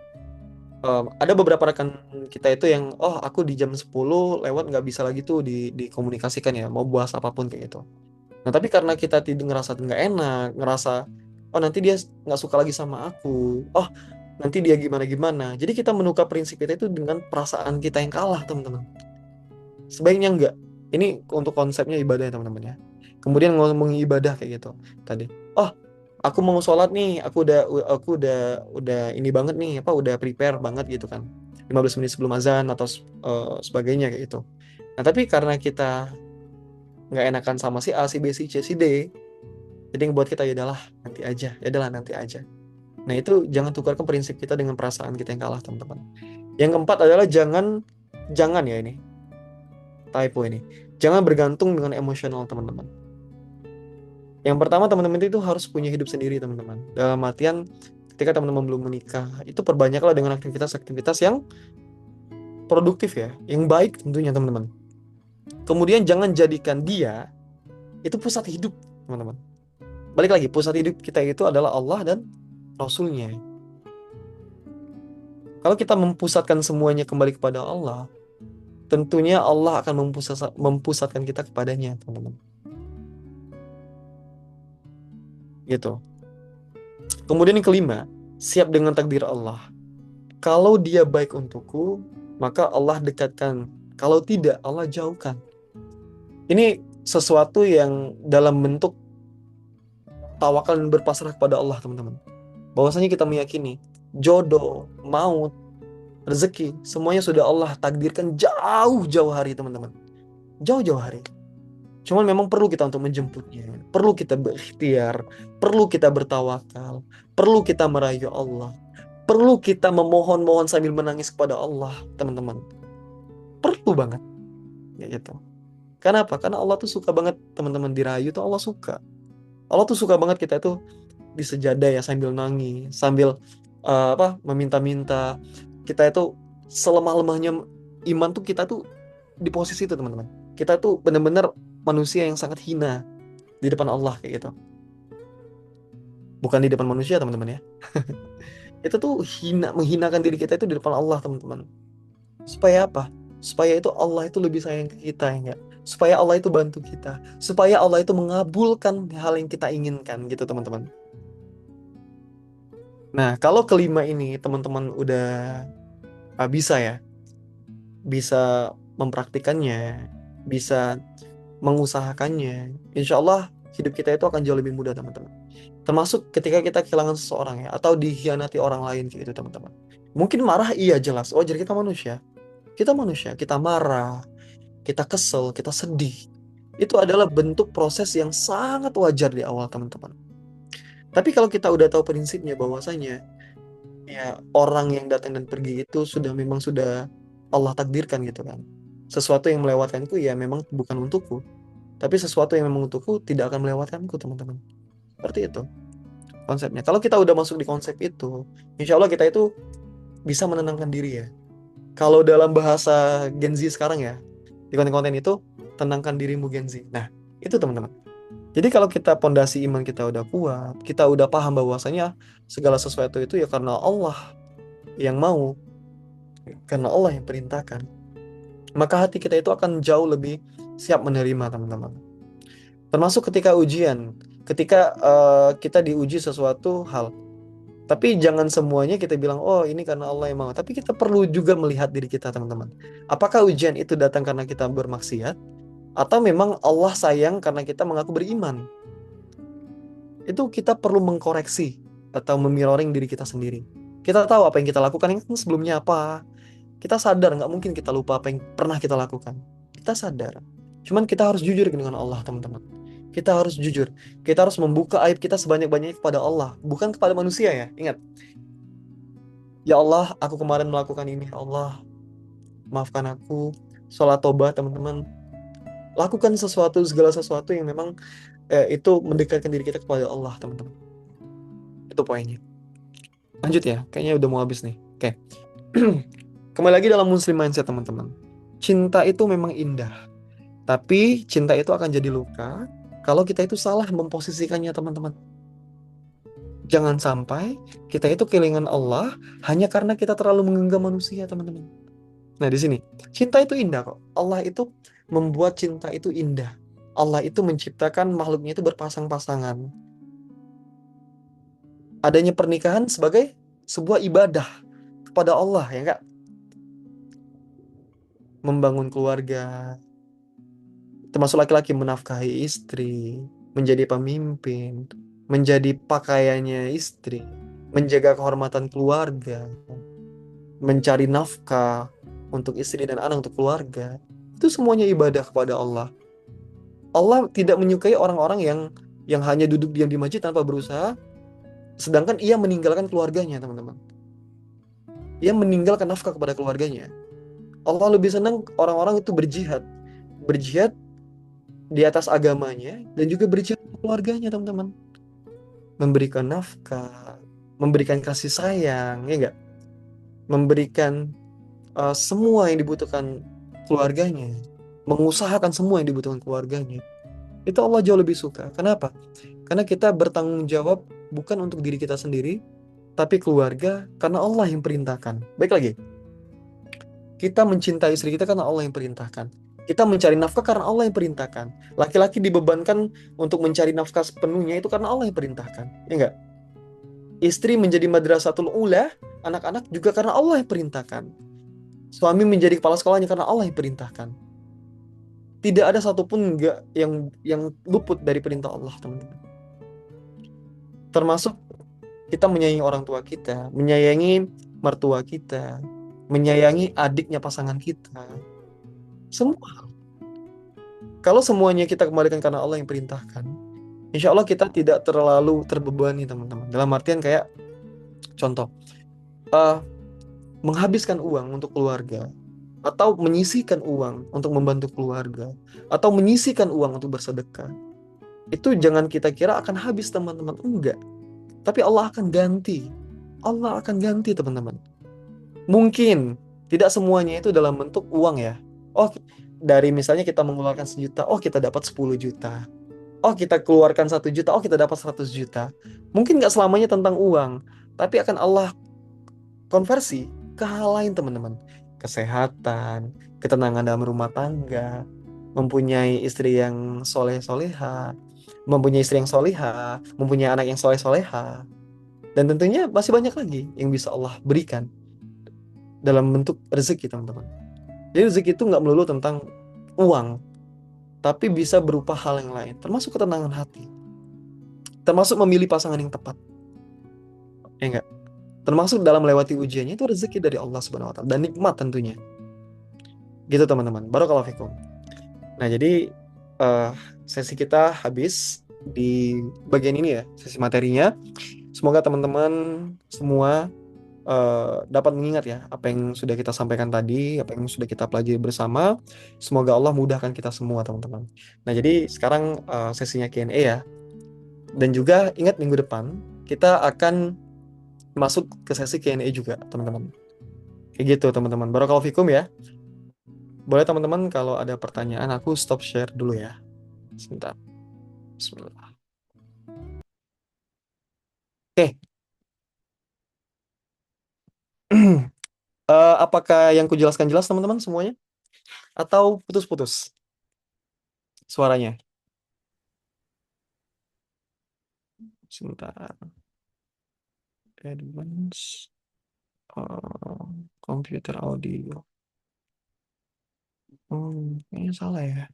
ada beberapa rekan kita itu yang, oh aku di jam 10 lewat nggak bisa lagi tuh dikomunikasikan ya, mau bahas apapun kayak gitu. Nah, tapi karena kita tidak ngerasa nggak enak, ngerasa, oh nanti dia nggak suka lagi sama aku, oh nanti dia gimana-gimana. Jadi kita menukar prinsip kita itu dengan perasaan kita yang kalah, teman-teman. Sebaiknya enggak. Ini untuk konsepnya ibadah ya, teman-teman ya. Kemudian ngomong ibadah kayak gitu tadi. Oh, aku mau sholat nih, aku udah ini banget nih, apa udah prepare banget gitu kan. 15 menit sebelum azan atau sebagainya kayak gitu. Nah, tapi karena kita nggak enakan sama si A, si B, si C, si D, jadi yang buat kita ya udahlah nanti aja, ya udahlah nanti aja. Nah, itu jangan tukarkan prinsip kita dengan perasaan kita yang kalah, teman-teman. Yang keempat adalah jangan ya ini typo ini. Jangan bergantung dengan emosional, teman-teman. Yang pertama, teman-teman itu harus punya hidup sendiri, teman-teman. Dalam artian, ketika teman-teman belum menikah, itu perbanyaklah dengan aktivitas-aktivitas yang produktif ya, yang baik tentunya, teman-teman. Kemudian jangan jadikan dia itu pusat hidup, teman-teman. Balik lagi, pusat hidup kita itu adalah Allah dan Rasulnya. Kalau kita mempusatkan semuanya kembali kepada Allah, tentunya Allah akan mempusatkan kita kepadanya, teman-teman. Gitu. Kemudian yang kelima, siap dengan takdir Allah. Kalau dia baik untukku, maka Allah dekatkan. Kalau tidak, Allah jauhkan. Ini sesuatu yang dalam bentuk tawakal dan berpasrah kepada Allah, teman-teman. Bahwasanya kita meyakini jodoh, maut, rezeki, semuanya sudah Allah takdirkan jauh-jauh hari teman-teman. Jauh-jauh hari. Cuman memang perlu kita untuk menjemputnya. Perlu kita berikhtiar. Perlu kita bertawakal. Perlu kita merayu Allah. Perlu kita memohon-mohon sambil menangis kepada Allah, teman-teman. Perlu banget. Ya gitu. Kenapa? Karena Allah tuh suka banget teman-teman dirayu tuh Allah suka. Allah tuh suka banget kita itu disejadah ya sambil nangis, sambil meminta-minta. Kita itu selemah-lemahnya iman tuh kita tuh di posisi itu teman-teman. Kita tuh benar-benar manusia yang sangat hina di depan Allah kayak gitu. Bukan di depan manusia teman-teman ya. Itu tuh menghinakan diri kita itu di depan Allah teman-teman. Supaya apa? Supaya itu Allah itu lebih sayang ke kita ya enggak? Supaya Allah itu bantu kita. Supaya Allah itu mengabulkan hal yang kita inginkan gitu teman-teman. Nah, kalau kelima ini teman-teman udah bisa ya, bisa mempraktikannya, bisa mengusahakannya, insya Allah hidup kita itu akan jauh lebih mudah teman-teman. Termasuk ketika kita kehilangan seseorang ya, atau dikhianati orang lain gitu teman-teman. Mungkin marah iya jelas, wajar kita manusia. Kita manusia, kita marah, kita kesel, kita sedih. Itu adalah bentuk proses yang sangat wajar di awal teman-teman. Tapi kalau kita udah tahu prinsipnya bahwasanya ya orang yang datang dan pergi itu memang sudah Allah takdirkan gitu kan. Sesuatu yang melewatkanku ya memang bukan untukku, tapi sesuatu yang memang untukku tidak akan melewatkanku teman-teman. Seperti itu konsepnya. Kalau kita udah masuk di konsep itu, insya Allah kita itu bisa menenangkan diri ya. Kalau dalam bahasa Gen Z sekarang ya, di konten-konten itu, tenangkan dirimu Gen Z. Nah, itu teman-teman. Jadi kalau kita pondasi iman kita udah kuat, kita udah paham bahwasanya segala sesuatu itu ya karena Allah yang mau, karena Allah yang perintahkan, maka hati kita itu akan jauh lebih siap menerima teman-teman. Termasuk ketika ujian, ketika kita diuji sesuatu hal. Tapi jangan semuanya kita bilang, oh ini karena Allah yang mau. Tapi kita perlu juga melihat diri kita teman-teman. Apakah ujian itu datang karena kita bermaksiat? Atau memang Allah sayang karena kita mengaku beriman? Itu kita perlu mengkoreksi atau memirroring diri kita sendiri. Kita tahu apa yang kita lakukan yang sebelumnya apa. Kita sadar, nggak mungkin kita lupa apa yang pernah kita lakukan. Kita sadar. Cuman kita harus jujur dengan Allah teman-teman. Kita harus jujur. Kita harus membuka aib kita sebanyak-banyaknya kepada Allah. Bukan kepada manusia ya. Ingat. Ya Allah, aku kemarin melakukan ini. Ya Allah, maafkan aku. Sholat tobat teman-teman. Lakukan segala sesuatu yang memang itu mendekatkan diri kita kepada Allah teman-teman. Itu poinnya. Lanjut ya, kayaknya udah mau habis nih. Oke. Kembali lagi dalam Muslim mindset teman-teman. Cinta itu memang indah. Tapi cinta itu akan jadi luka kalau kita itu salah memposisikannya teman-teman. Jangan sampai kita itu kehilangan Allah hanya karena kita terlalu menggenggam manusia teman-teman. Nah di sini, cinta itu indah kok. Allah itu membuat cinta itu indah. Allah itu menciptakan makhluknya itu berpasang-pasangan. Adanya pernikahan sebagai sebuah ibadah kepada Allah ya enggak? Membangun keluarga, termasuk laki-laki menafkahi istri, menjadi pemimpin, menjadi pakaiannya istri, menjaga kehormatan keluarga, mencari nafkah untuk istri dan anak, untuk keluarga. Itu semuanya ibadah kepada Allah. Allah tidak menyukai orang-orang yang hanya duduk diam di masjid tanpa berusaha, sedangkan ia meninggalkan keluarganya, teman-teman. Ia meninggalkan nafkah kepada keluarganya. Allah lebih senang orang-orang itu berjihad. Berjihad di atas agamanya dan juga berjihad untuk keluarganya, teman-teman. Memberikan nafkah, memberikan kasih sayang, ya enggak? Memberikan semua yang dibutuhkan keluarganya, mengusahakan semua yang dibutuhkan keluarganya. Itu Allah jauh lebih suka. Kenapa? Karena kita bertanggung jawab bukan untuk diri kita sendiri, tapi keluarga karena Allah yang perintahkan. Baik lagi, kita mencintai istri kita karena Allah yang perintahkan. Kita mencari nafkah karena Allah yang perintahkan. Laki-laki dibebankan untuk mencari nafkah sepenuhnya itu karena Allah yang perintahkan. Ya enggak? Istri menjadi madrasatul ula, anak-anak juga karena Allah yang perintahkan. Suami menjadi kepala sekolahnya karena Allah yang perintahkan. Tidak ada satupun enggak yang luput dari perintah Allah, teman-teman. Termasuk kita menyayangi orang tua kita, menyayangi mertua kita, menyayangi adiknya pasangan kita. Semua. Kalau semuanya kita kembalikan karena Allah yang perintahkan, insya Allah kita tidak terlalu terbebani teman-teman. Dalam artian kayak contoh, eh, menghabiskan uang untuk keluarga, atau menyisihkan uang untuk membantu keluarga, atau menyisihkan uang untuk bersedekah. Itu jangan kita kira akan habis teman-teman. Enggak. Tapi Allah akan ganti. Allah akan ganti teman-teman. Mungkin tidak semuanya itu dalam bentuk uang ya. Oh, dari misalnya kita mengeluarkan 1 juta, oh kita dapat 10 juta. Oh kita keluarkan 1 juta, oh kita dapat 100 juta. Mungkin nggak selamanya tentang uang, tapi akan Allah konversi ke hal lain teman-teman. Kesehatan, ketenangan dalam rumah tangga, mempunyai istri yang soleh-soleha, mempunyai istri yang soleha, mempunyai anak yang soleh-soleha. Dan tentunya masih banyak lagi yang bisa Allah berikan dalam bentuk rezeki teman-teman. Jadi rezeki itu nggak melulu tentang uang, tapi bisa berupa hal yang lain, termasuk ketenangan hati, termasuk memilih pasangan yang tepat, ya enggak? Termasuk dalam melewati ujiannya itu rezeki dari Allah Subhanahu wa taala dan nikmat tentunya. Gitu teman-teman. Barakallahu fikum. Nah, jadi eh, sesi kita habis di bagian ini ya, sesi materinya. Semoga teman-teman semua dapat mengingat ya apa yang sudah kita sampaikan tadi, apa yang sudah kita pelajari bersama. Semoga Allah mudahkan kita semua, teman-teman. Nah, jadi sekarang sesinya Q&A ya. Dan juga ingat minggu depan kita akan masuk ke sesi Q&A juga, teman-teman. Kayak gitu, teman-teman. Barakallahu fikum ya. Boleh teman-teman kalau ada pertanyaan aku stop share dulu ya. Sebentar. Bismillah. Oke. Apakah yang kujelaskan jelas teman-teman semuanya? Atau putus-putus suaranya? Sebentar. Advance computer audio. Kayaknya salah ya.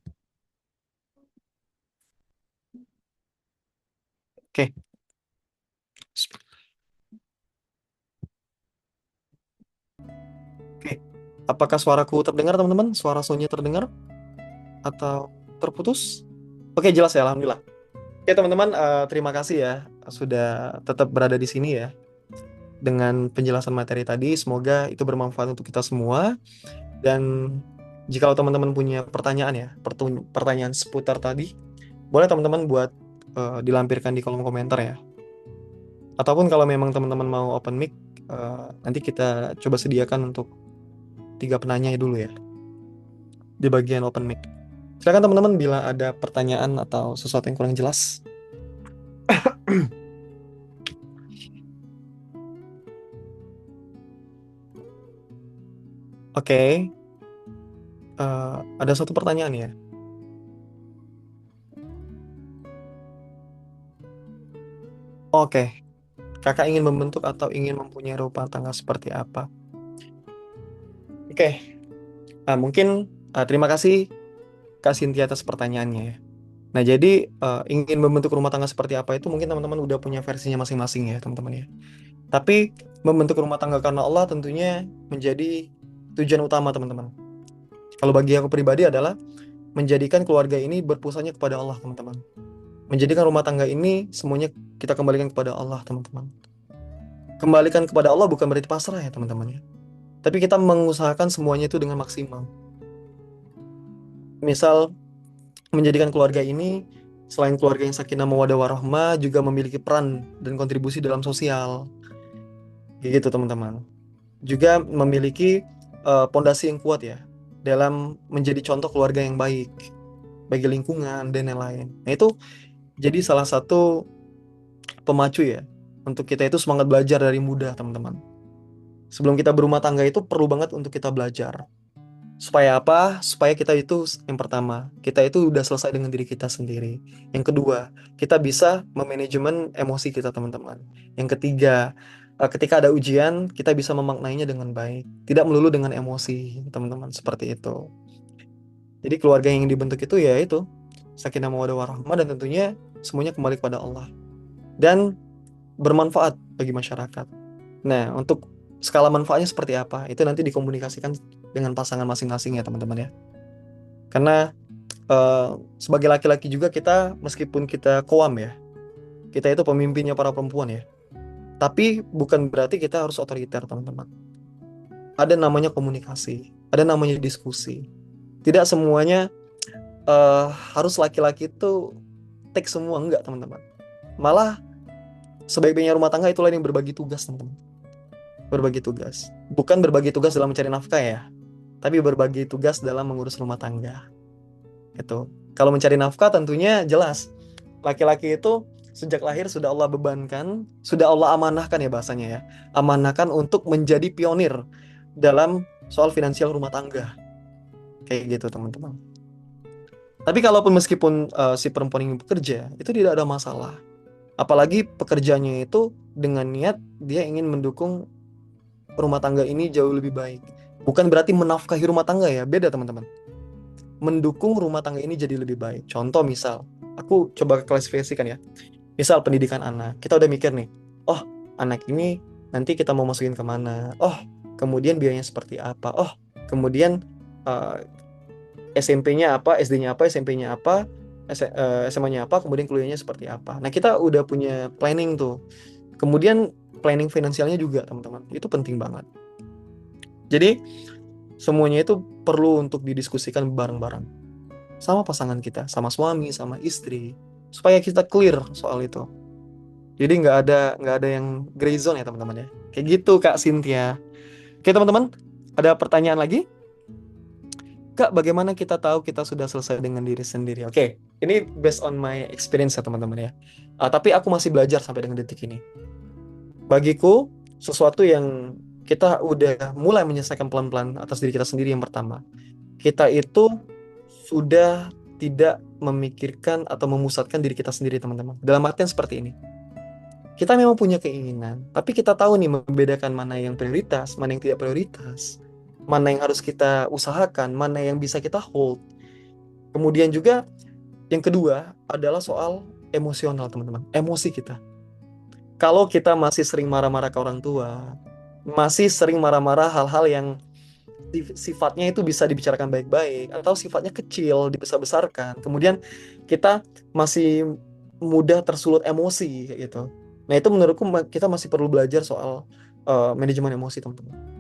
Oke. Oke. Apakah suaraku terdengar teman-teman? Suara Sonya terdengar atau terputus? Oke, jelas ya, alhamdulillah. Oke teman-teman, terima kasih ya sudah tetap berada di sini ya dengan penjelasan materi tadi. Semoga itu bermanfaat untuk kita semua. Dan jika teman-teman punya pertanyaan ya, pertanyaan seputar tadi, boleh teman-teman buat dilampirkan di kolom komentar ya. Ataupun kalau memang teman-teman mau open mic, nanti kita coba sediakan untuk 3 penanya dulu ya di bagian open mic. Silakan teman-teman bila ada pertanyaan atau sesuatu yang kurang jelas. Oke, ada satu pertanyaan ya. Oke, kakak ingin membentuk atau ingin mempunyai rumah tangga seperti apa? Oke, mungkin terima kasih Kak Cynthia atas pertanyaannya ya. Nah, jadi ingin membentuk rumah tangga seperti apa itu mungkin teman-teman udah punya versinya masing-masing ya, teman-teman ya. Tapi membentuk rumah tangga karena Allah tentunya menjadi tujuan utama, teman-teman. Kalau bagi aku pribadi adalah menjadikan keluarga ini berpusatnya kepada Allah, teman-teman. Menjadikan rumah tangga ini semuanya kita kembalikan kepada Allah, teman-teman. Kembalikan kepada Allah bukan berarti pasrah ya, teman-teman ya. Tapi kita mengusahakan semuanya itu dengan maksimal. Misal menjadikan keluarga ini selain keluarga yang sakinah mawaddah warahmah juga memiliki peran dan kontribusi dalam sosial. Kayak gitu, teman-teman. Juga memiliki pondasi yang kuat ya dalam menjadi contoh keluarga yang baik bagi lingkungan dan lain-lain. Nah, itu jadi salah satu pemacu ya untuk kita itu semangat belajar dari muda, teman-teman. Sebelum kita berumah tangga itu perlu banget untuk kita belajar. Supaya apa? Supaya kita itu yang pertama, kita itu udah selesai dengan diri kita sendiri. Yang kedua, kita bisa memanajemen emosi kita, teman-teman. Yang ketiga, ketika ada ujian, kita bisa memaknainya dengan baik, tidak melulu dengan emosi, teman-teman, seperti itu. Jadi keluarga yang dibentuk itu ya itu sakinah mawaddah warahmah dan tentunya semuanya kembali kepada Allah dan bermanfaat bagi masyarakat. Nah, untuk skala manfaatnya seperti apa, itu nanti dikomunikasikan dengan pasangan masing-masing ya teman-teman ya. Karena eh, sebagai laki-laki juga kita, meskipun kita koam ya, kita itu pemimpinnya para perempuan ya, tapi bukan berarti kita harus otoriter teman-teman. Ada namanya komunikasi, ada namanya diskusi. Tidak semuanya harus laki-laki itu take semua, enggak teman-teman. Malah sebaik-baiknya rumah tangga itulah yang berbagi tugas teman-teman. Berbagi tugas, bukan berbagi tugas dalam mencari nafkah ya, tapi berbagi tugas dalam mengurus rumah tangga. Itu kalau mencari nafkah tentunya jelas laki-laki itu sejak lahir sudah Allah bebankan, sudah Allah amanahkan ya bahasanya ya, amanahkan untuk menjadi pionir dalam soal finansial rumah tangga, kayak gitu teman-teman. Tapi kalaupun meskipun si perempuan ini bekerja, itu tidak ada masalah. Apalagi pekerjaannya itu dengan niat dia ingin mendukung rumah tangga ini jauh lebih baik. Bukan berarti menafkahi rumah tangga ya, beda teman-teman. Mendukung rumah tangga ini jadi lebih baik. Contoh misal, aku coba klasifikasikan ya. Misal pendidikan anak, kita udah mikir nih, oh anak ini nanti kita mau masukin kemana? Oh kemudian biayanya seperti apa? Oh kemudian SMP-nya apa, SD-nya apa, SMP-nya apa, SMA-nya apa, kemudian kuliahnya seperti apa. Nah, kita udah punya planning tuh. Kemudian planning finansialnya juga, teman-teman. Itu penting banget. Jadi, semuanya itu perlu untuk didiskusikan bareng-bareng. Sama pasangan kita, sama suami, sama istri. Supaya kita clear soal itu. Jadi nggak ada yang gray zone ya, teman-teman ya. Kayak gitu, Kak Cynthia. Oke, teman-teman. Ada pertanyaan lagi? Kak, bagaimana kita tahu kita sudah selesai dengan diri sendiri? Oke, ini based on my experience ya teman-teman ya. Tapi aku masih belajar sampai dengan detik ini. Bagiku, sesuatu yang kita udah mulai menyelesaikan pelan-pelan atas diri kita sendiri yang pertama. Kita itu sudah tidak memikirkan atau memusatkan diri kita sendiri teman-teman. Dalam artian seperti ini. Kita memang punya keinginan, tapi kita tahu nih membedakan mana yang prioritas, mana yang tidak prioritas. Mana yang harus kita usahakan, mana yang bisa kita hold. Kemudian juga yang kedua adalah soal emosional teman-teman, emosi kita. Kalau kita masih sering marah-marah ke orang tua, masih sering marah-marah hal-hal yang sifatnya itu bisa dibicarakan baik-baik, atau sifatnya kecil, dibesar-besarkan, kemudian kita masih mudah tersulut emosi kayak gitu. Nah itu menurutku kita masih perlu belajar soal manajemen emosi teman-teman.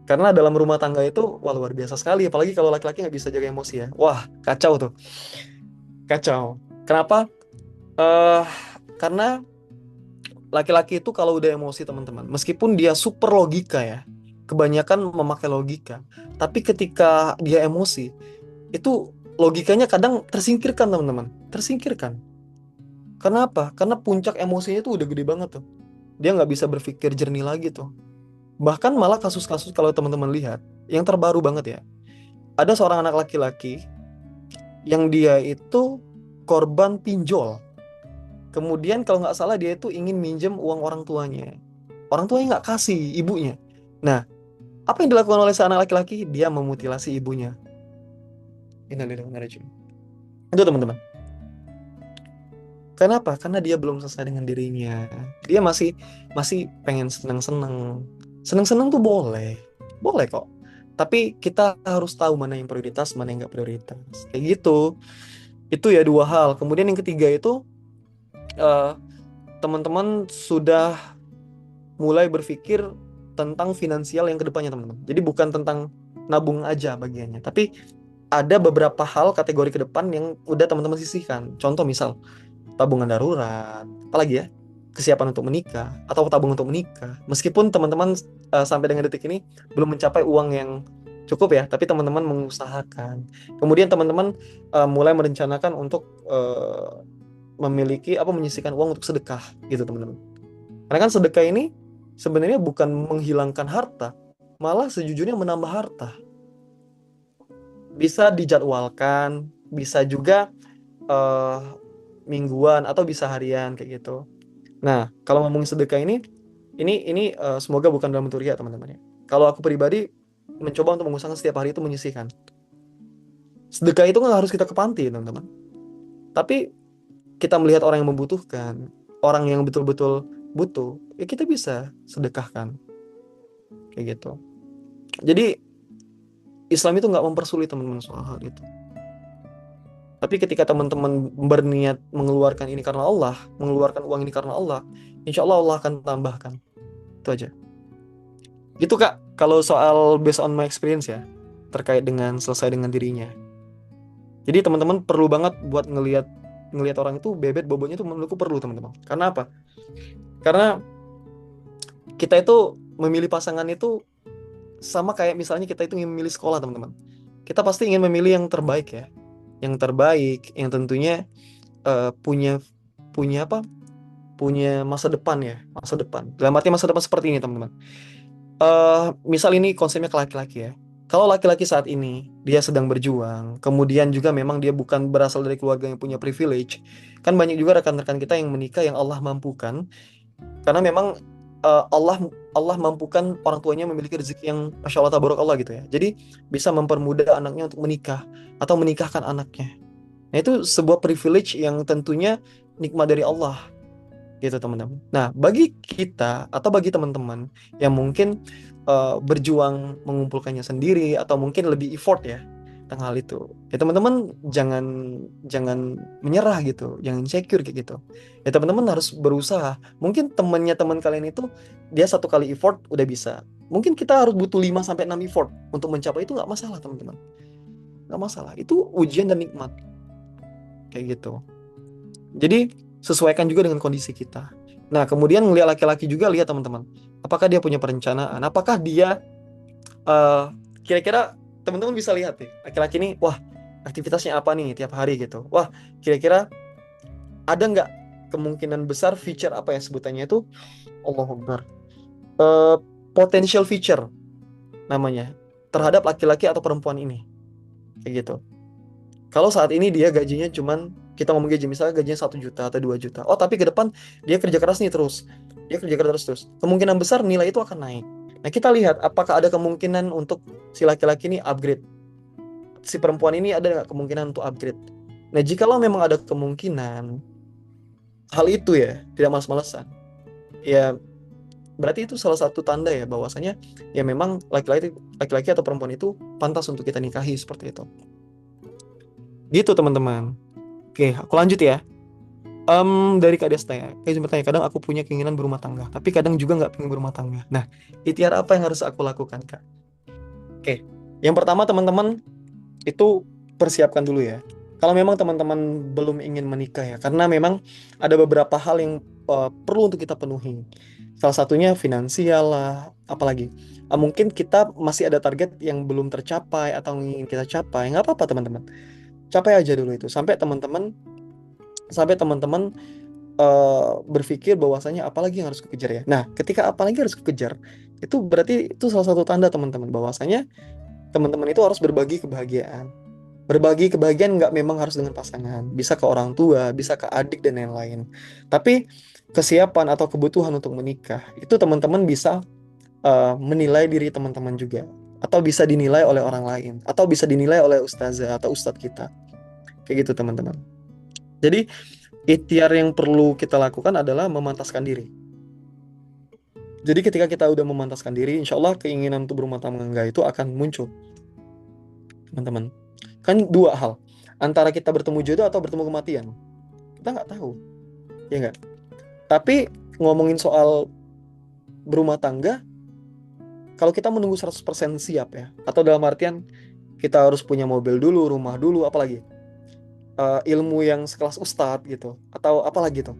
Karena dalam rumah tangga itu wah luar biasa sekali, apalagi kalau laki-laki nggak bisa jaga emosi ya. Wah, kacau tuh. Kacau. Kenapa? eh karena laki-laki itu kalau udah emosi teman-teman, meskipun dia super logika ya, kebanyakan memakai logika, tapi ketika dia emosi, itu logikanya kadang tersingkirkan teman-teman, tersingkirkan. Kenapa? Karena puncak emosinya tuh udah gede banget tuh. Dia nggak bisa berpikir jernih lagi tuh. Bahkan malah kasus-kasus kalau teman-teman lihat, yang terbaru banget ya, ada seorang anak laki-laki yang dia itu korban pinjol. Kemudian kalau nggak salah dia itu ingin minjem uang orang tuanya. Orang tuanya nggak kasih, ibunya. Nah, apa yang dilakukan oleh seorang laki-laki? Dia memutilasi ibunya. Innalillahi wa inna ilaihi raji'un. Itu teman-teman. Kenapa? Karena dia belum selesai dengan dirinya. Dia masih masih pengen seneng-seneng. Seneng-seneng tuh boleh. Boleh kok. Tapi kita harus tahu mana yang prioritas, mana yang nggak prioritas. Kayak gitu. Itu ya dua hal. Kemudian yang ketiga itu eh, teman-teman sudah mulai berpikir tentang finansial yang kedepannya teman-teman. Jadi bukan tentang nabung aja bagiannya, tapi ada beberapa hal kategori ke depan yang udah teman-teman sisihkan. Contoh misal tabungan darurat, apalagi ya kesiapan untuk menikah atau tabung untuk menikah. Meskipun teman-teman sampai dengan detik ini belum mencapai uang yang cukup ya, tapi teman-teman mengusahakan. Kemudian teman-teman mulai merencanakan untuk memiliki apa menyisihkan uang untuk sedekah gitu teman-teman. Karena kan sedekah ini sebenarnya bukan menghilangkan harta, malah sejujurnya menambah harta. Bisa dijadwalkan, bisa juga eh, mingguan atau bisa harian kayak gitu. Nah, kalau ngomongin sedekah ini semoga bukan dalam bentuk riya teman-teman ya. Kalau aku pribadi mencoba untuk mengusahakan setiap hari itu menyisihkan. Sedekah itu nggak harus kita ke panti teman-teman. Tapi kita melihat orang yang membutuhkan, orang yang betul-betul butuh, ya kita bisa sedekahkan. kayak gitu. Jadi Islam itu nggak mempersulit teman-teman soal hal itu. Tapi ketika teman-teman berniat mengeluarkan ini karena Allah, mengeluarkan uang ini karena Allah, insya Allah Allah akan tambahkan. Itu aja. Gitu Kak, kalau soal based on my experience ya, terkait dengan selesai dengan dirinya. Jadi teman-teman perlu banget buat ngelihat ngelihat orang itu bebet bobotnya itu menurutku perlu teman-teman. Karena apa? Karena kita itu memilih pasangan itu sama kayak misalnya kita itu ingin memilih sekolah teman-teman. Kita pasti ingin memilih yang terbaik ya, yang terbaik, yang tentunya punya punya apa? Punya masa depan ya, masa depan. Dalam arti masa depan seperti ini teman-teman. Misal ini konsepnya ke laki-laki ya. Kalau laki-laki saat ini dia sedang berjuang, kemudian juga memang dia bukan berasal dari keluarga yang punya privilege, kan banyak juga rekan-rekan kita yang menikah yang Allah mampukan, karena memang Allah Allah mampukan orang tuanya memiliki rezeki yang masya Allah tabarakallah gitu ya. Jadi bisa mempermudah anaknya untuk menikah atau menikahkan anaknya. Nah itu sebuah privilege yang tentunya nikmat dari Allah gitu teman-teman. Nah, bagi kita atau bagi teman-teman yang mungkin berjuang mengumpulkannya sendiri atau mungkin lebih effort ya tentang hal itu. Ya teman-teman jangan jangan menyerah gitu, jangan insecure kayak gitu. Ya teman-teman harus berusaha. Mungkin temannya teman kalian itu dia satu kali effort udah bisa. Mungkin kita harus butuh 5 sampai 6 effort untuk mencapai itu nggak masalah teman-teman. Nggak masalah. Itu ujian dan nikmat kayak gitu. Jadi sesuaikan juga dengan kondisi kita. Nah, kemudian ngelihat laki-laki juga lihat teman-teman. Apakah dia punya perencanaan? Apakah dia eh, kira-kira teman-teman bisa lihat nih, laki-laki ini, wah aktivitasnya apa nih tiap hari gitu. Wah, kira-kira ada nggak kemungkinan besar feature apa ya sebutannya itu? Allahu Akbar. Eh, Potential feature namanya terhadap laki-laki atau perempuan ini. Kayak gitu. Kalau saat ini dia gajinya cuman kita ngomong gaji misalnya gajinya 1 juta atau 2 juta. Oh, tapi ke depan dia kerja keras nih terus. Dia kerja keras terus. Kemungkinan besar nilai itu akan naik. Nah, kita lihat apakah ada kemungkinan untuk si laki-laki ini upgrade. Si perempuan ini ada nggak kemungkinan untuk upgrade. Nah, jikalau memang ada kemungkinan hal itu ya, tidak malas-malasan. Ya, berarti itu salah satu tanda ya bahwasanya ya memang laki-laki atau perempuan itu pantas untuk kita nikahi seperti itu. Gitu, teman-teman. Oke, aku lanjut ya. Dari Kak Desta ya, kayak sempat tanya, kadang aku punya keinginan berumah tangga, tapi kadang juga nggak pengen berumah tangga. Nah, ikhtiar apa yang harus aku lakukan, Kak? Oke, yang pertama teman-teman itu persiapkan dulu ya. Kalau memang teman-teman belum ingin menikah ya, karena memang ada beberapa hal yang perlu untuk kita penuhi. Salah satunya finansial lah, apalagi. Mungkin kita masih ada target yang belum tercapai atau ingin kita capai, nggak apa-apa teman-teman. Capai aja dulu itu, sampai teman-teman berpikir bahwasanya apalagi yang harus kukejar ya. Nah, ketika apalagi harus kukejar, itu berarti itu salah satu tanda teman-teman bahwasanya teman-teman itu harus berbagi kebahagiaan. Berbagi kebahagiaan nggak memang harus dengan pasangan, bisa ke orang tua, bisa ke adik dan lain-lain. Tapi kesiapan atau kebutuhan untuk menikah itu teman-teman bisa menilai diri teman-teman juga, atau bisa dinilai oleh orang lain, atau bisa dinilai oleh ustazah atau ustadz kita, kayak gitu teman-teman. Jadi ikhtiar yang perlu kita lakukan adalah memantaskan diri. Jadi ketika kita udah memantaskan diri, insya Allah keinginan untuk berumah tangga itu akan muncul, teman-teman. Kan dua hal, antara kita bertemu jodoh atau bertemu kematian. Kita nggak tahu, ya nggak? Tapi ngomongin soal berumah tangga, kalau kita menunggu 100% siap ya, atau dalam artian kita harus punya mobil dulu, rumah dulu, apalagi ilmu yang sekelas ustadz gitu, atau apalagi tuh,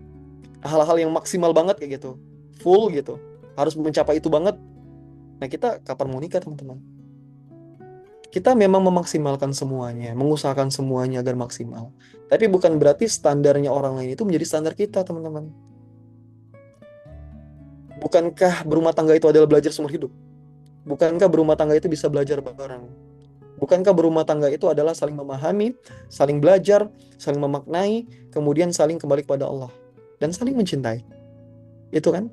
hal-hal yang maksimal banget kayak gitu, full gitu, harus mencapai itu banget. Nah, kita kapan mau nikah, teman-teman? Kita memang memaksimalkan semuanya, mengusahakan semuanya agar maksimal. Tapi bukan berarti standarnya orang lain itu menjadi standar kita, teman-teman. Bukankah berumah tangga itu adalah belajar seumur hidup? Bukankah berumah tangga itu bisa belajar bareng? Bukankah berumah tangga itu adalah saling memahami, saling belajar, saling memaknai, kemudian saling kembali kepada Allah, dan saling mencintai? Itu kan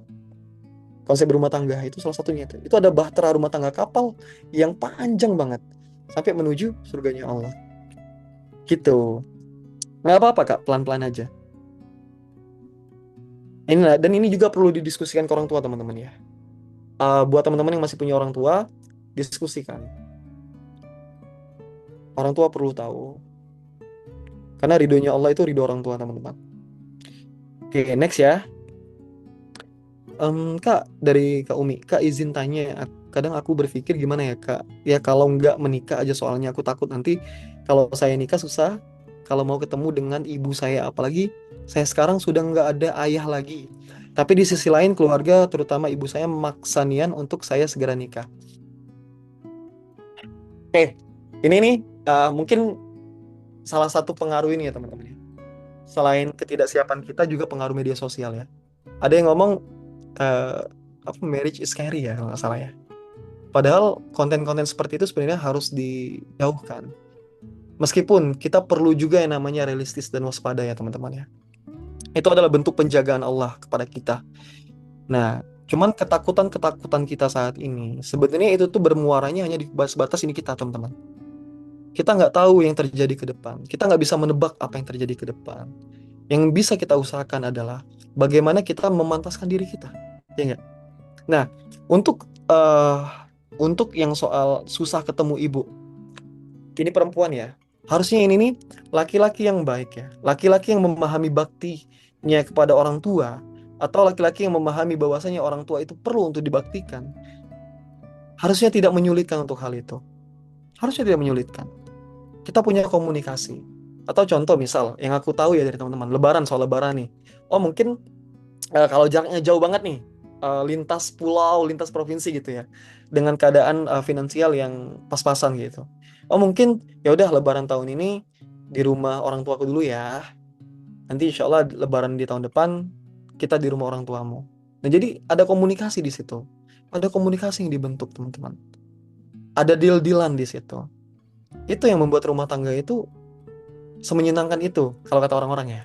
konsep berumah tangga itu salah satunya itu. Itu ada bahtera rumah tangga kapal yang panjang banget sampai menuju surganya Allah. Gitu. Nggak apa-apa Kak, pelan-pelan aja. Dan ini juga perlu didiskusikan ke orang tua teman-teman ya. Buat teman-teman yang masih punya orang tua, diskusikan. Orang tua perlu tahu. Karena ridhonya Allah itu ridho orang tua, teman-teman. Oke, next ya. Kak, dari Kak Umi, Kak izin tanya. Kadang aku berpikir gimana ya Kak? Ya kalau nggak menikah aja soalnya aku takut nanti kalau saya nikah susah. Kalau mau ketemu dengan ibu saya, apalagi saya sekarang sudah nggak ada ayah lagi. Tapi di sisi lain keluarga, terutama ibu saya memaksa nian untuk saya segera nikah. Oke, ini nih mungkin salah satu pengaruh ini ya teman-teman ya. Selain ketidaksiapan kita juga pengaruh media sosial ya. Ada yang ngomong eh, apa marriage is scary ya kalau nggak salah ya. Padahal konten-konten seperti itu sebenarnya harus dijauhkan. Meskipun kita perlu juga yang namanya realistis dan waspada ya teman-teman ya. Itu adalah bentuk penjagaan Allah kepada kita. Nah, cuman ketakutan-ketakutan kita saat ini, sebenarnya itu tuh bermuaranya hanya di batas ini kita teman-teman. Kita nggak tahu yang terjadi ke depan. Kita nggak bisa menebak apa yang terjadi ke depan. Yang bisa kita usahakan adalah bagaimana kita memantaskan diri kita. Ya nggak? Nah, untuk untuk yang soal susah ketemu ibu, ini perempuan ya. Harusnya ini nih laki-laki yang baik ya. Laki-laki yang memahami baktinya kepada orang tua atau laki-laki yang memahami bahwasanya orang tua itu perlu untuk dibaktikan. Harusnya tidak menyulitkan untuk hal itu. Harusnya tidak menyulitkan. Kita punya komunikasi. Atau contoh misal yang aku tahu ya dari teman-teman, lebaran soal lebaran nih. Oh mungkin kalau jaraknya jauh banget nih, lintas pulau, lintas provinsi gitu ya, dengan keadaan finansial yang pas-pasan gitu. Oh mungkin ya udah Lebaran tahun ini di rumah orang tuaku dulu ya. Nanti insya Allah Lebaran di tahun depan kita di rumah orang tuamu. Nah jadi ada komunikasi di situ, ada komunikasi yang dibentuk teman-teman, ada deal-dealan di situ. Itu yang membuat rumah tangga itu semenyenangkan itu kalau kata orang-orang ya.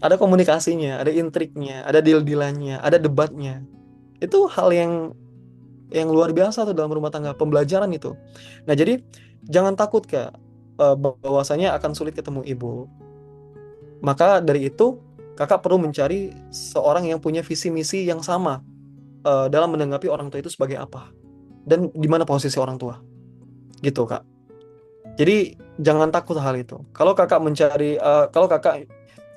Ada komunikasinya, ada intriknya, ada deal-dealannya, ada debatnya. Itu hal yang luar biasa tuh dalam rumah tangga, pembelajaran itu. Nah, jadi jangan takut Kak, bahwasanya akan sulit ketemu ibu. Maka dari itu, Kakak perlu mencari seorang yang punya visi misi yang sama dalam menanggapi orang tua itu sebagai apa dan di mana posisi orang tua. Gitu, Kak. Jadi jangan takut hal itu. Kalau Kakak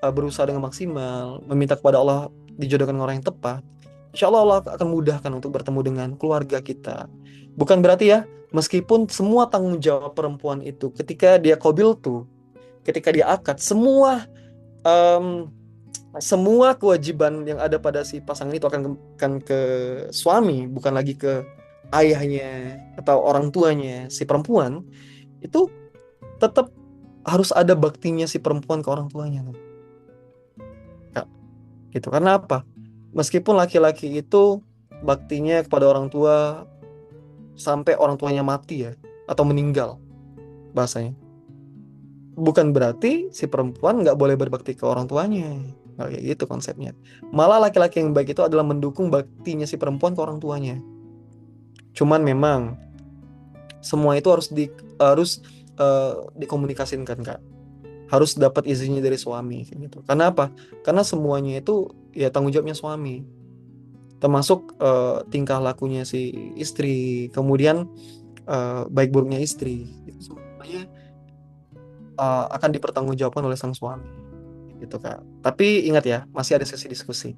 berusaha dengan maksimal, meminta kepada Allah dijodohkan dengan orang yang tepat, insya Allah Allah akan mudahkan untuk bertemu dengan keluarga kita. Bukan berarti ya, meskipun semua tanggung jawab perempuan itu ketika dia qabil tuh, ketika dia akad, em, semua kewajiban yang ada pada si pasangan itu akan ke suami, bukan lagi ke ayahnya atau orang tuanya si perempuan. Itu tetap harus ada baktinya si perempuan ke orang tuanya. Kak. Gitu. Karena apa? Meskipun laki-laki itu baktinya kepada orang tua sampai orang tuanya mati ya atau meninggal bahasanya. Bukan berarti si perempuan nggak boleh berbakti ke orang tuanya. Nggak kayak gitu konsepnya. Malah laki-laki yang baik itu adalah mendukung baktinya si perempuan ke orang tuanya. Cuman memang semua itu harus dikomunikasikan Kak. Harus dapat izinnya dari suami kayak gitu. Karena apa? Karena semuanya itu ya tanggung jawabnya suami. Termasuk tingkah lakunya si istri, kemudian baik buruknya istri, itu semuanya akan dipertanggungjawabkan oleh sang suami, gitu Kak. Tapi ingat ya, masih ada sesi diskusi.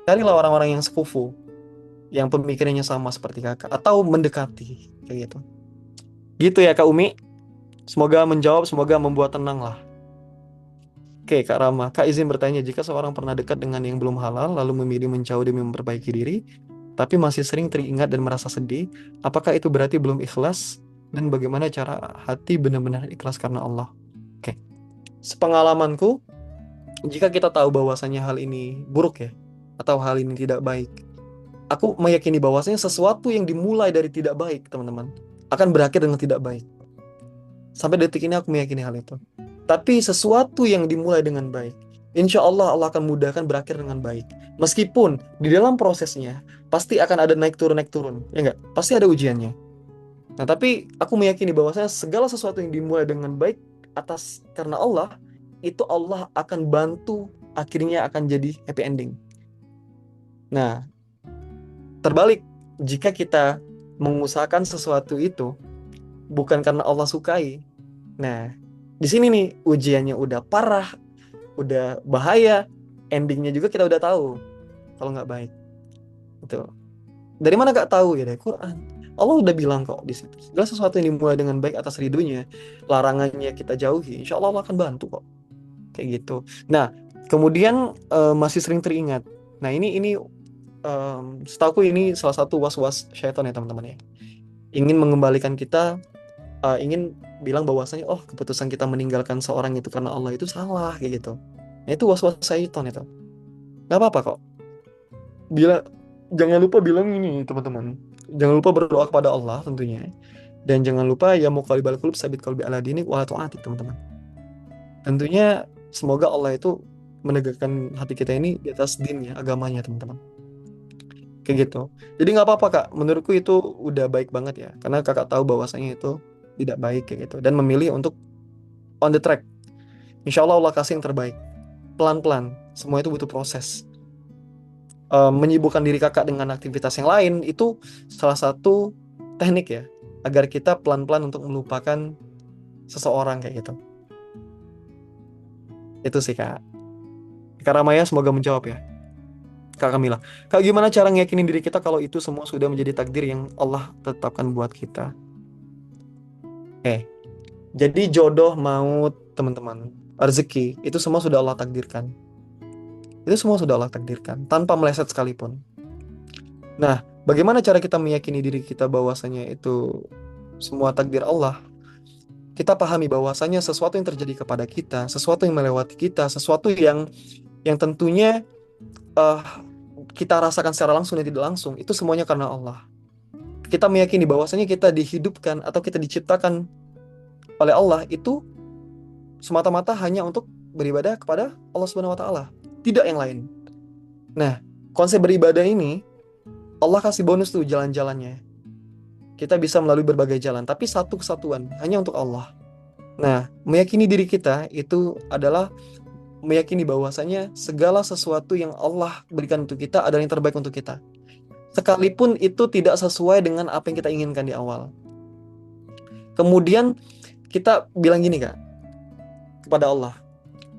Carilah orang-orang yang sekufu, yang pemikirannya sama seperti kakak, atau mendekati, kayak gitu. Gitu ya Kak Umi. Semoga menjawab, semoga membuat tenang lah. Oke Kak Rama, Kak izin bertanya, jika seorang pernah dekat dengan yang belum halal, lalu memilih menjauh demi memperbaiki diri, tapi masih sering teringat dan merasa sedih, apakah itu berarti belum ikhlas? Dan bagaimana cara hati benar-benar ikhlas karena Allah? Oke, sepengalamanku, jika kita tahu bahwasanya hal ini buruk ya, atau hal ini tidak baik, aku meyakini bahwasanya sesuatu yang dimulai dari tidak baik, teman-teman, akan berakhir dengan tidak baik. Sampai detik ini aku meyakini hal itu. Tapi sesuatu yang dimulai dengan baik, insya Allah Allah akan mudahkan berakhir dengan baik. Meskipun di dalam prosesnya pasti akan ada naik turun, ya enggak? Pasti ada ujiannya. Nah, tapi aku meyakini bahwasanya segala sesuatu yang dimulai dengan baik atas karena Allah, itu Allah akan bantu akhirnya akan jadi happy ending. Nah, Terbalik, jika kita mengusahakan sesuatu itu bukan karena Allah sukai. Nah, di sini nih ujiannya udah parah, udah bahaya, endingnya juga kita udah tahu kalau nggak baik. Gitu. Dari mana gak tahu ya? Dari Quran. Allah udah bilang kok di situ. Segala sesuatu yang dimulai dengan baik atas ridhonya, larangannya kita jauhi, insya Allah akan bantu kok. Kayak gitu. Nah, kemudian masih sering teringat. Nah, ini setahu ini salah satu was-was syaitan ya teman-teman ya. Ingin mengembalikan kita, ingin bilang bahwasanya oh keputusan kita meninggalkan seorang itu karena Allah itu salah kayak gitu. Nah, itu was-was syaitan itu. Gak apa-apa kok. Bila jangan lupa bilang ini teman-teman. Jangan lupa berdoa kepada Allah tentunya. Dan jangan lupa ya muqallibal qulub sabit qalbi ala dinik wa ta'atik teman-teman. Tentunya semoga Allah itu menegakkan hati kita ini di atas dinnya, agamanya teman-teman. Kayak gitu. Jadi nggak apa-apa kak. Menurutku itu udah baik banget ya. Karena kakak tahu bahwasanya itu tidak baik kayak gitu. Dan memilih untuk on the track. Insya Allah Allah kasih yang terbaik. Pelan-pelan. Semua itu butuh proses. Menyibukkan diri kakak dengan aktivitas yang lain itu salah satu teknik ya agar kita pelan-pelan untuk melupakan seseorang kayak gitu. Itu sih kak. Kak Ramaya semoga menjawab ya. Kak Kamila, kak gimana cara ngeyakinin diri kita kalau itu semua sudah menjadi takdir yang Allah tetapkan buat kita? Jadi jodoh, maut, teman-teman, rezeki itu semua sudah Allah takdirkan. Itu semua sudah Allah takdirkan tanpa meleset sekalipun. Nah, bagaimana cara kita meyakini diri kita bahwasanya itu semua takdir Allah? Kita pahami bahwasanya sesuatu yang terjadi kepada kita, sesuatu yang melewati kita, sesuatu yang tentunya eh, kita rasakan secara langsung dan tidak langsung, itu semuanya karena Allah. Kita meyakini bahwasanya kita dihidupkan atau kita diciptakan oleh Allah itu semata-mata hanya untuk beribadah kepada Allah Subhanahu wa taala, tidak yang lain. Nah, konsep beribadah ini Allah kasih bonus tuh jalan-jalannya. Kita bisa melalui berbagai jalan, tapi satu kesatuan hanya untuk Allah. Nah, meyakini diri kita itu adalah meyakini bahwasanya segala sesuatu yang Allah berikan untuk kita adalah yang terbaik untuk kita. Sekalipun itu tidak sesuai dengan apa yang kita inginkan di awal. Kemudian kita bilang gini kak, kepada Allah.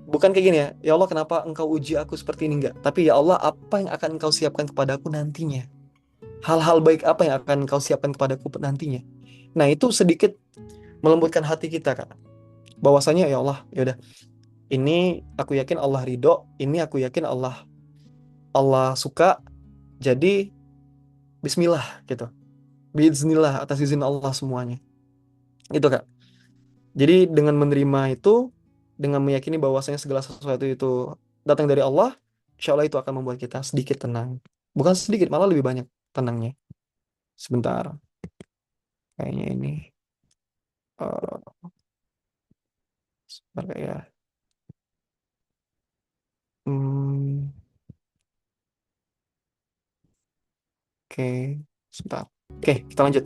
Bukan kayak gini ya Allah kenapa engkau uji aku seperti ini enggak. Tapi ya Allah apa yang akan engkau siapkan kepadaku nantinya. Hal-hal baik apa yang akan engkau siapkan kepadaku nantinya. Nah itu sedikit melembutkan hati kita kak. Bahwasanya ya Allah ya udah ini aku yakin Allah ridho, ini aku yakin Allah suka, jadi Bismillah gitu. Bismillah atas izin Allah semuanya. Itu kak. Jadi dengan menerima itu, dengan meyakini bahwasanya segala sesuatu itu datang dari Allah, insya Allah itu akan membuat kita sedikit tenang. Bukan sedikit, malah lebih banyak tenangnya. Sebentar, kayaknya ini, eh sebentar ya. Hmm, oke, sebentar. Oke, kita lanjut.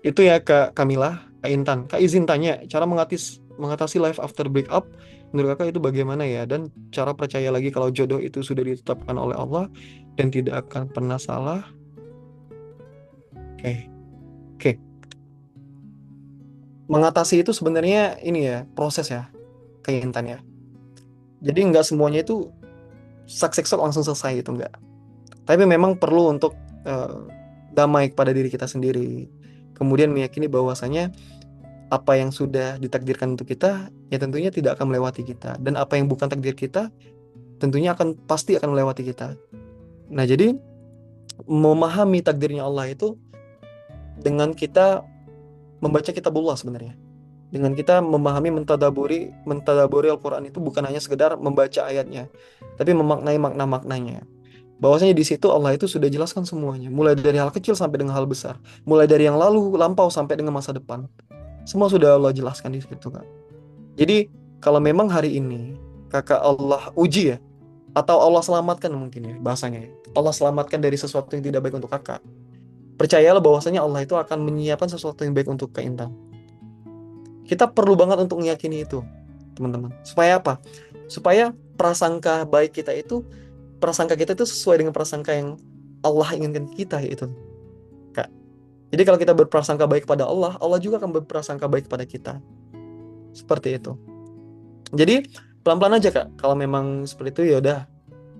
Itu ya Kak Kamila, Kak Intan. Kak izin tanya, cara mengatasi life after breakup, menurut Kakak itu bagaimana ya? Dan cara percaya lagi kalau jodoh itu sudah ditetapkan oleh Allah dan tidak akan pernah salah. Oke, oke. Mengatasi itu sebenarnya ini ya, proses ya, Kak Intan ya. Jadi nggak semuanya itu successful langsung selesai itu nggak. Tapi memang perlu untuk eh, damai kepada diri kita sendiri. Kemudian meyakini bahwasanya apa yang sudah ditakdirkan untuk kita ya tentunya tidak akan melewati kita dan apa yang bukan takdir kita tentunya pasti akan melewati kita. Nah, jadi memahami takdirnya Allah itu dengan kita membaca kitabullah sebenarnya. Dengan kita memahami mentadaburi Al-Qur'an itu bukan hanya sekedar membaca ayatnya, tapi memaknai makna-maknanya. Bahwasanya di situ Allah itu sudah jelaskan semuanya, mulai dari hal kecil sampai dengan hal besar, mulai dari yang lalu, lampau sampai dengan masa depan. Semua sudah Allah jelaskan di situ, Kak. Jadi, kalau memang hari ini kakak Allah uji ya, atau Allah selamatkan mungkin ya bahasanya ya. Allah selamatkan dari sesuatu yang tidak baik untuk kakak. Percayalah bahwasanya Allah itu akan menyiapkan sesuatu yang baik untuk Kak Intan. Kita perlu banget untuk meyakini itu, teman-teman. Supaya apa? Supaya prasangka baik kita itu prasangka kita itu sesuai dengan prasangka yang Allah inginkan kita itu, Kak. Jadi kalau kita berprasangka baik pada Allah, Allah juga akan berprasangka baik pada kita. Seperti itu. Jadi pelan-pelan aja, Kak. Kalau memang seperti itu ya udah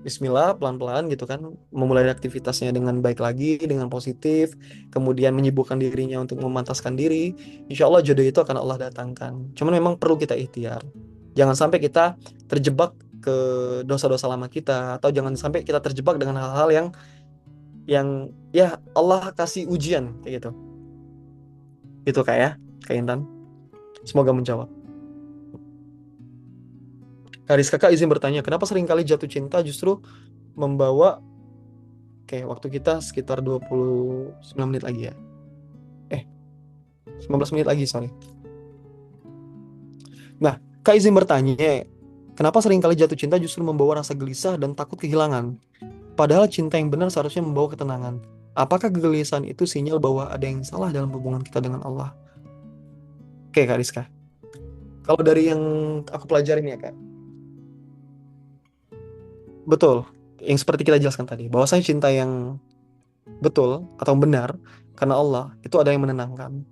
Bismillah, pelan-pelan gitu kan, memulai aktivitasnya dengan baik lagi, dengan positif, kemudian menyibukkan dirinya untuk memantaskan diri. Insya Allah jodoh itu akan Allah datangkan. Cuman memang perlu kita ikhtiar. Jangan sampai kita terjebak ke dosa-dosa lama kita, atau jangan sampai kita terjebak dengan hal-hal yang ya Allah kasih ujian kayak gitu. Gitu Kak ya, Kak Intan. Semoga menjawab. Karis Kakak izin bertanya, kenapa seringkali jatuh cinta justru membawa. Oke, waktu kita sekitar 29 menit lagi ya. 19 menit lagi, sorry. Nah, Kak izin bertanya, kenapa seringkali jatuh cinta justru membawa rasa gelisah dan takut kehilangan? Padahal cinta yang benar seharusnya membawa ketenangan. Apakah kegelisahan itu sinyal bahwa ada yang salah dalam hubungan kita dengan Allah? Oke, Kak Rizka. Kalau dari yang aku pelajarin ya, Kak. Betul. Yang seperti kita jelaskan tadi, bahwasanya cinta yang betul atau benar karena Allah itu ada yang menenangkan,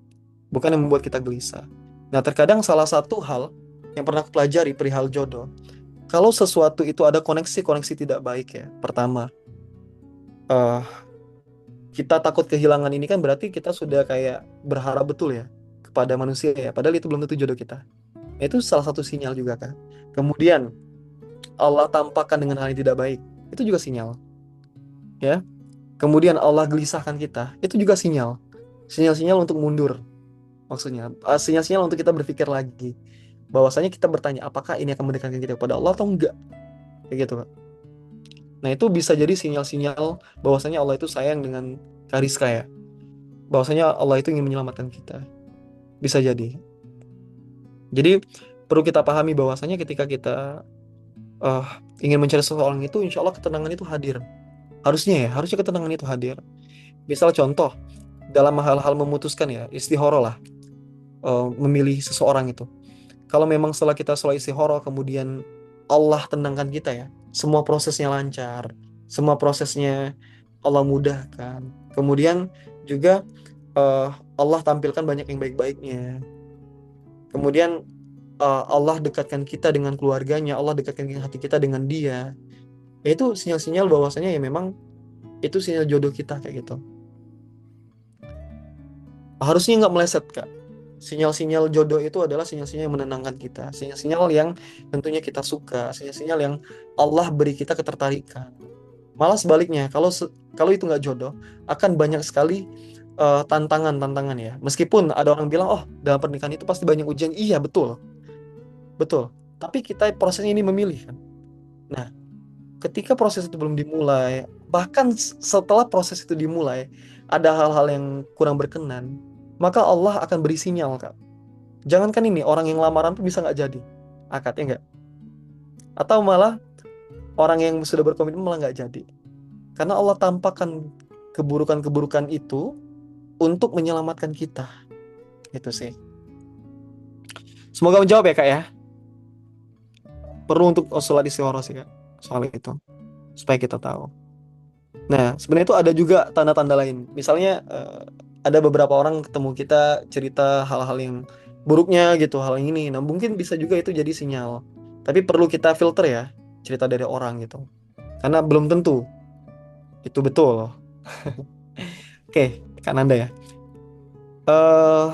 bukan yang membuat kita gelisah. Nah, terkadang salah satu hal yang pernah aku pelajari perihal jodoh, kalau sesuatu itu ada koneksi-koneksi tidak baik ya. Pertama, eh kita takut kehilangan ini kan berarti kita sudah kayak berharap betul ya kepada manusia ya, padahal itu belum tentu jodoh kita. Itu salah satu sinyal juga kan. Kemudian Allah tampakkan dengan hal yang tidak baik, itu juga sinyal ya. Kemudian Allah gelisahkan kita, itu juga sinyal. Sinyal-sinyal untuk mundur maksudnya. Sinyal-sinyal untuk kita berpikir lagi. Bahwasanya kita bertanya, apakah ini akan mendekatkan kita kepada Allah atau enggak? Kayak gitu, Kak. Nah, itu bisa jadi sinyal-sinyal bahwasanya Allah itu sayang dengan Kariska ya. Bahwasanya Allah itu ingin menyelamatkan kita. Bisa jadi. Jadi, perlu kita pahami bahwasanya ketika kita eh, ingin mencari seseorang itu, insya Allah ketenangan itu hadir. Harusnya ketenangan itu hadir. Misal contoh, dalam hal-hal memutuskan ya, istihoroh lah, memilih seseorang itu. Kalau memang setelah kita sholat istihoroh, kemudian Allah tenangkan kita ya, semua prosesnya lancar, semua prosesnya Allah mudahkan. Kemudian juga eh, Allah tampilkan banyak yang baik-baiknya. Kemudian Allah dekatkan kita dengan keluarganya, Allah dekatkan hati kita dengan dia. Ya, itu sinyal-sinyal bahwasanya ya memang itu sinyal jodoh kita kayak gitu. Harusnya nggak meleset, Kak. Sinyal-sinyal jodoh itu adalah sinyal-sinyal yang menenangkan kita, sinyal-sinyal yang tentunya kita suka, sinyal-sinyal yang Allah beri kita ketertarikan. Malah sebaliknya, kalau itu nggak jodoh, akan banyak sekali tantangan-tantangan ya. Meskipun ada orang bilang, oh dalam pernikahan itu pasti banyak ujian. Iya betul, betul. Tapi kita prosesnya ini memilih kan. Nah, ketika proses itu belum dimulai, bahkan setelah proses itu dimulai, ada hal-hal yang kurang berkenan, maka Allah akan beri sinyal, Kak. Jangankan ini, orang yang lamaran pun bisa nggak jadi akadnya nggak. Atau malah orang yang sudah berkomitmen malah nggak jadi. Karena Allah tampakkan keburukan-keburukan itu untuk menyelamatkan kita. Itu sih. Semoga menjawab ya, Kak ya. Perlu untuk sholat istikharah sih, Kak. Soal itu. Supaya kita tahu. Nah, sebenarnya itu ada juga tanda-tanda lain. Misalnya ada beberapa orang ketemu kita cerita hal-hal yang buruknya gitu, hal yang ini. Nah, mungkin bisa juga itu jadi sinyal. Tapi perlu kita filter ya cerita dari orang gitu. Karena belum tentu itu betul. Oke, Kak Nanda ya. eh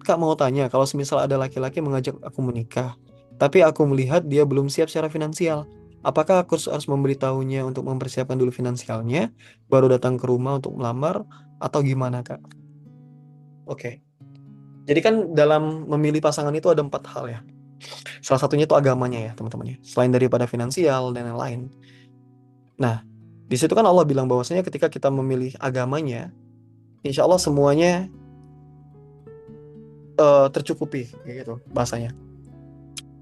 Kak mau tanya, kalau semisal ada laki-laki mengajak aku menikah, tapi aku melihat dia belum siap secara finansial, apakah aku harus memberitahunya untuk mempersiapkan dulu finansialnya, baru datang ke rumah untuk melamar, atau gimana, Kak? Oke. Jadi kan dalam memilih pasangan itu ada 4 hal ya. Salah satunya itu agamanya ya, teman-teman ya. Selain daripada finansial dan lain-lain. Nah, di situ kan Allah bilang bahwasanya ketika kita memilih agamanya, insya Allah semuanya tercukupi, kayak gitu bahasanya.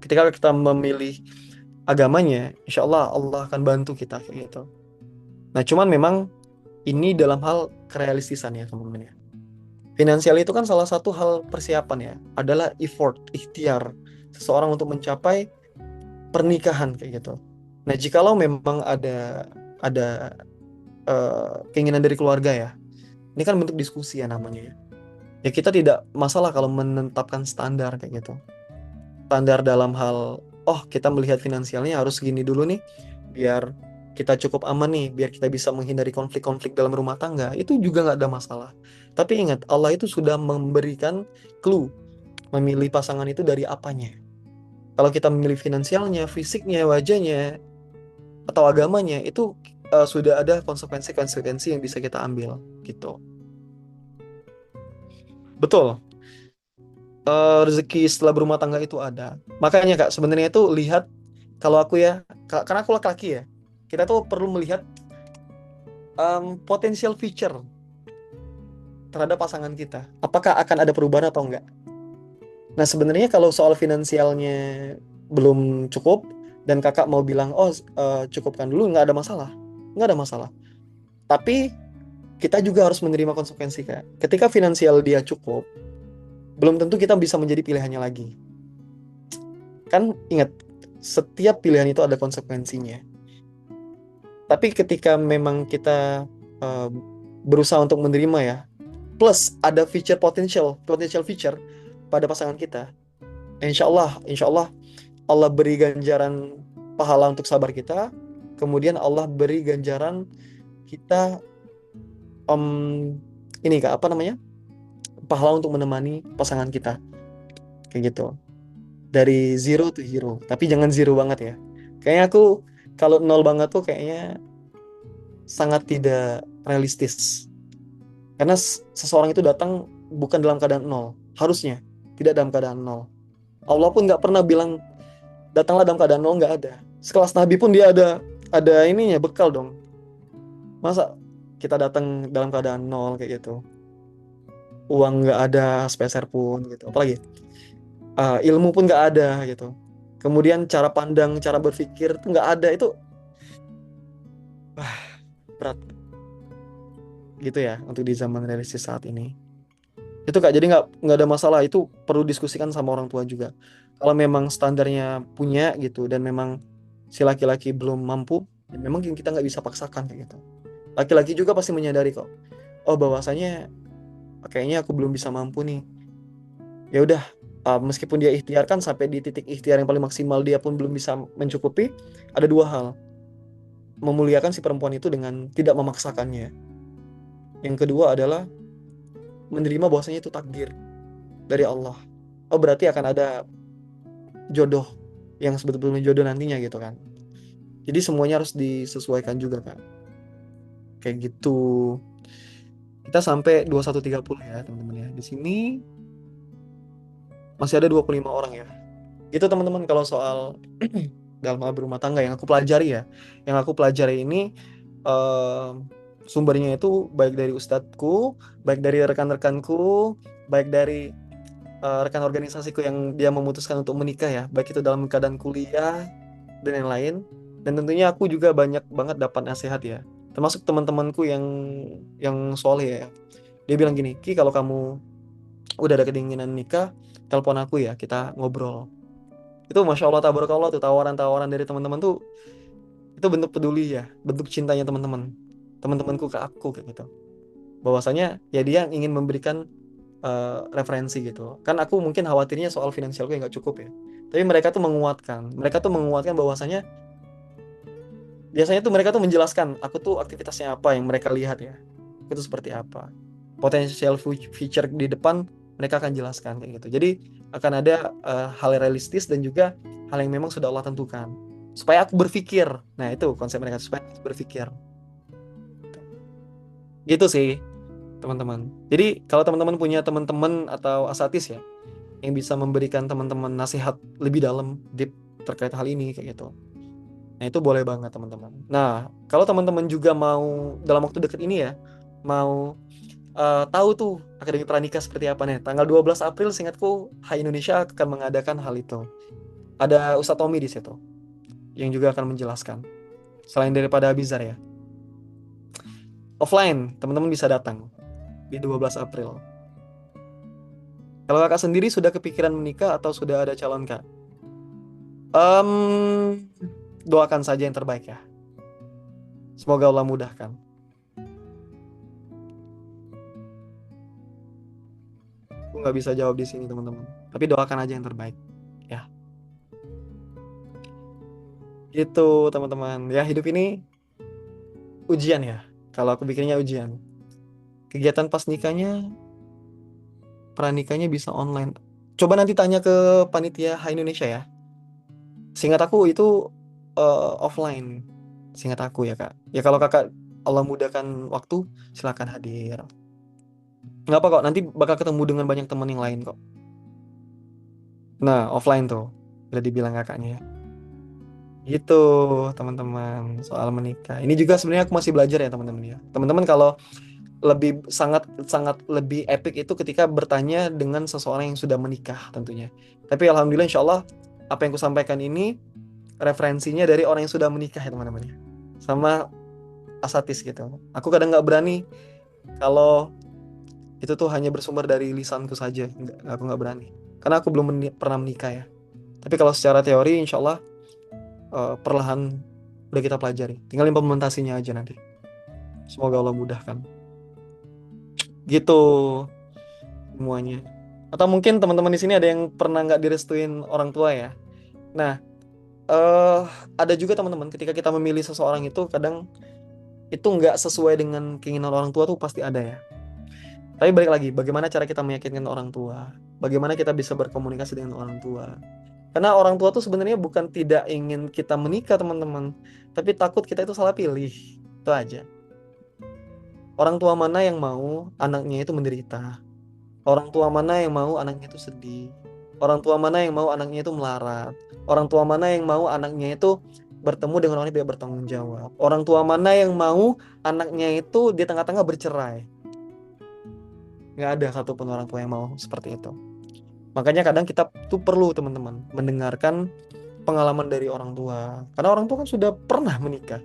Ketika kita memilih agamanya, insya Allah Allah akan bantu kita kayak gitu. Nah, cuman memang ini dalam hal kerealistisan ya, teman-teman ya. Finansial itu kan salah satu hal persiapan ya, adalah effort, ikhtiar seseorang untuk mencapai pernikahan kayak gitu. Nah, jikalau memang ada ada keinginan dari keluarga ya. Ini kan bentuk diskusi ya namanya ya. Ya kita tidak masalah kalau menetapkan standar kayak gitu. Standar dalam hal, oh kita melihat finansialnya harus segini dulu nih, biar kita cukup aman nih, biar kita bisa menghindari konflik-konflik dalam rumah tangga, itu juga nggak ada masalah. Tapi ingat, Allah itu sudah memberikan clue, memilih pasangan itu dari apanya. Kalau kita memilih finansialnya, fisiknya, wajahnya, atau agamanya, itu sudah ada konsekuensi-konsekuensi yang bisa kita ambil, gitu. Betul. Rezeki setelah berumah tangga itu ada. Makanya Kak, sebenarnya itu lihat, kalau aku ya, karena aku laki-laki ya, kita tuh perlu melihat potensial future terhadap pasangan kita. Apakah akan ada perubahan atau enggak? Nah, sebenarnya kalau soal finansialnya belum cukup dan kakak mau bilang, oh cukupkan dulu, nggak ada masalah. Nggak ada masalah. Tapi kita juga harus menerima konsekuensi Kak. Ketika finansial dia cukup, belum tentu kita bisa menjadi pilihannya lagi. Kan ingat, setiap pilihan itu ada konsekuensinya. Tapi ketika memang kita uh, berusaha untuk menerima ya, plus ada potential feature pada pasangan kita, insya Allah Allah beri ganjaran pahala untuk sabar kita, kemudian Allah beri ganjaran kita ini Kak, apa namanya, pahala untuk menemani pasangan kita, kayak gitu, dari zero to hero. Tapi jangan zero banget ya, kayaknya aku kalau nol banget tuh kayaknya sangat tidak realistis. Karena seseorang itu datang bukan dalam keadaan nol. Harusnya tidak dalam keadaan nol. Allah pun nggak pernah bilang datanglah dalam keadaan nol, nggak ada. Sekelas Nabi pun dia ada ininya, bekal dong. Masa kita datang dalam keadaan nol kayak gitu? Uang nggak ada sepeser pun gitu. Apalagi ilmu pun nggak ada gitu. Kemudian cara pandang, cara berpikir tuh nggak ada, itu berat gitu ya untuk di zaman realistis saat ini. Itu Kak, jadi nggak ada masalah, itu perlu diskusikan sama orang tua juga. Kalau memang standarnya punya gitu dan memang si laki-laki belum mampu, ya memang kita nggak bisa paksakan kayak gitu. Laki-laki juga pasti menyadari kok, oh bahwasanya kayaknya aku belum bisa mampu nih. Ya udah, meskipun dia ikhtiarkan sampai di titik ikhtiar yang paling maksimal dia pun belum bisa mencukupi, ada dua hal: memuliakan si perempuan itu dengan tidak memaksakannya. Yang kedua adalah menerima bahwasanya itu takdir dari Allah. Oh berarti akan ada jodoh yang sebetulnya jodoh nantinya gitu kan. Jadi semuanya harus disesuaikan juga kan. Kayak gitu. Kita sampai 21.30 ya teman-teman ya. Di sini masih ada 25 orang ya. Itu teman-teman kalau soal dalam hal berumah tangga yang aku pelajari ya. Yang aku pelajari ini eh, sumbernya itu baik dari ustadzku, baik dari rekan-rekanku, baik dari rekan organisasiku yang dia memutuskan untuk menikah ya, baik itu dalam keadaan kuliah dan yang lain. Dan tentunya aku juga banyak banget dapat nasihat ya, termasuk teman-temanku yang soleh ya. Dia bilang gini, Ki kalau kamu udah ada keinginan nikah, telepon aku ya, kita ngobrol. Itu masya Allah tabarakallah tuh, tawaran-tawaran dari teman-teman tuh, itu bentuk peduli ya, bentuk cintanya teman-temanku ke aku kayak gitu. Bahwasanya ya dia ingin memberikan referensi gitu. Kan aku mungkin khawatirnya soal finansialku yang nggak cukup ya. Tapi mereka tuh menguatkan bahwasanya biasanya tuh mereka tuh menjelaskan aku tuh aktivitasnya apa yang mereka lihat ya. Itu seperti apa. Potensial feature di depan mereka akan jelaskan kayak gitu. Jadi akan ada hal yang realistis dan juga hal yang memang sudah Allah tentukan. Supaya aku berpikir. Nah, itu konsep mereka, supaya aku berpikir. Gitu sih, teman-teman. Jadi kalau teman-teman punya teman-teman atau asatis ya yang bisa memberikan teman-teman nasihat lebih dalam, deep, terkait hal ini kayak gitu. Nah, itu boleh banget teman-teman. Nah, kalau teman-teman juga mau dalam waktu dekat ini ya, mau tahu tuh Akademi Pranikah seperti apa nih. Tanggal 12 April seingatku Hai Indonesia akan mengadakan hal itu. Ada Ustadz Tommy di situ yang juga akan menjelaskan. Selain daripada Abizar ya. Offline, teman-teman bisa datang di 12 April. Kalau kakak sendiri sudah kepikiran menikah atau sudah ada calon kak? Em, Doakan saja yang terbaik ya. Semoga Allah mudahkan. Aku nggak bisa jawab di sini teman-teman. Tapi doakan aja yang terbaik. Ya, itu teman-teman. Ya hidup ini ujian ya. Kalau aku pikirnya ujian. Kegiatan pas nikahnya, pranikahnya bisa online. Coba nanti tanya ke panitia Hai Indonesia ya. Seingat aku itu offline. Seingat aku ya kak. Ya kalau kakak Allah mudahkan waktu, silakan hadir. Nggak apa kok. Nanti bakal ketemu dengan banyak teman yang lain kok. Nah offline tuh. Udah dibilang kakaknya ya. Gitu teman-teman soal menikah. Ini juga sebenarnya aku masih belajar ya teman-teman ya. Teman-teman kalau lebih sangat sangat lebih epic itu ketika bertanya dengan seseorang yang sudah menikah tentunya. Tapi alhamdulillah insya Allah apa yang kusampaikan ini referensinya dari orang yang sudah menikah ya teman-teman ya. Sama asatis gitu. Aku kadang nggak berani kalau itu tuh hanya bersumber dari lisanku saja. Aku nggak berani. Karena aku belum pernah menikah ya. Tapi kalau secara teori insya Allah perlahan udah kita pelajari. Tinggal implementasinya aja nanti. Semoga Allah mudahkan. Gitu semuanya. Atau mungkin teman-teman di sini ada yang pernah nggak direstuin orang tua ya. Nah, eh ada juga teman-teman ketika kita memilih seseorang itu kadang itu nggak sesuai dengan keinginan orang tua tuh pasti ada ya. Tapi balik lagi, bagaimana cara kita meyakinkan orang tua? Bagaimana kita bisa berkomunikasi dengan orang tua? Karena orang tua tuh sebenarnya bukan tidak ingin kita menikah teman-teman, tapi takut kita itu salah pilih. Itu aja. Orang tua mana yang mau anaknya itu menderita? Orang tua mana yang mau anaknya itu sedih? Orang tua mana yang mau anaknya itu melarat? Orang tua mana yang mau anaknya itu bertemu dengan orang yang tidak bertanggung jawab? Orang tua mana yang mau anaknya itu di tengah-tengah bercerai? Nggak ada satupun orang tua yang mau seperti itu. Makanya kadang kita tuh perlu teman-teman mendengarkan pengalaman dari orang tua. Karena orang tua kan sudah pernah menikah.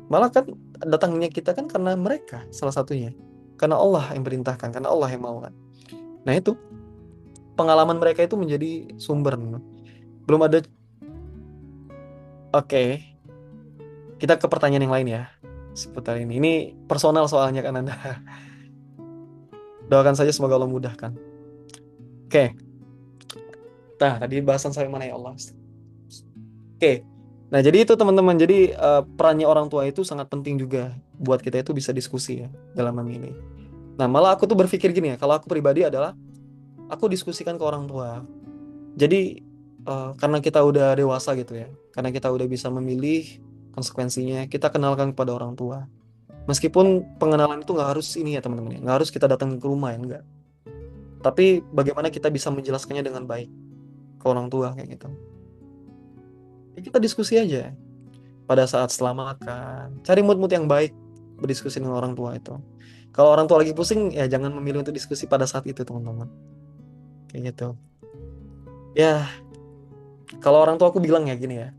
Malah kan datangnya kita kan karena mereka salah satunya. Karena Allah yang perintahkan, karena Allah yang mau kan. Nah itu pengalaman mereka itu menjadi sumber. Belum ada. Oke, kita ke pertanyaan yang lain ya seputar ini. Ini personal soalnya kan Anda. Doakan saja semoga Allah mudahkan. Oke, nah tadi bahasan sampai mana ya Allah. Oke, nah jadi itu teman-teman. Jadi perannya orang tua itu sangat penting juga buat kita itu bisa diskusi ya dalam memilih. Nah malah aku tuh berpikir gini ya. Kalau aku pribadi adalah aku diskusikan ke orang tua. Jadi karena kita udah dewasa gitu ya, karena kita udah bisa memilih konsekuensinya, kita kenalkan kepada orang tua. Meskipun pengenalan itu nggak harus ini ya teman-teman, ya. Nggak harus kita datang ke rumah ya, enggak. Tapi bagaimana kita bisa menjelaskannya dengan baik ke orang tua kayak gitu. Ya, kita diskusi aja pada saat setelah makan. Cari mood-mood yang baik berdiskusi dengan orang tua itu. Kalau orang tua lagi pusing, ya jangan memilih untuk diskusi pada saat itu teman-teman. Kayak gitu. Ya, kalau orang tua aku bilang ya gini ya,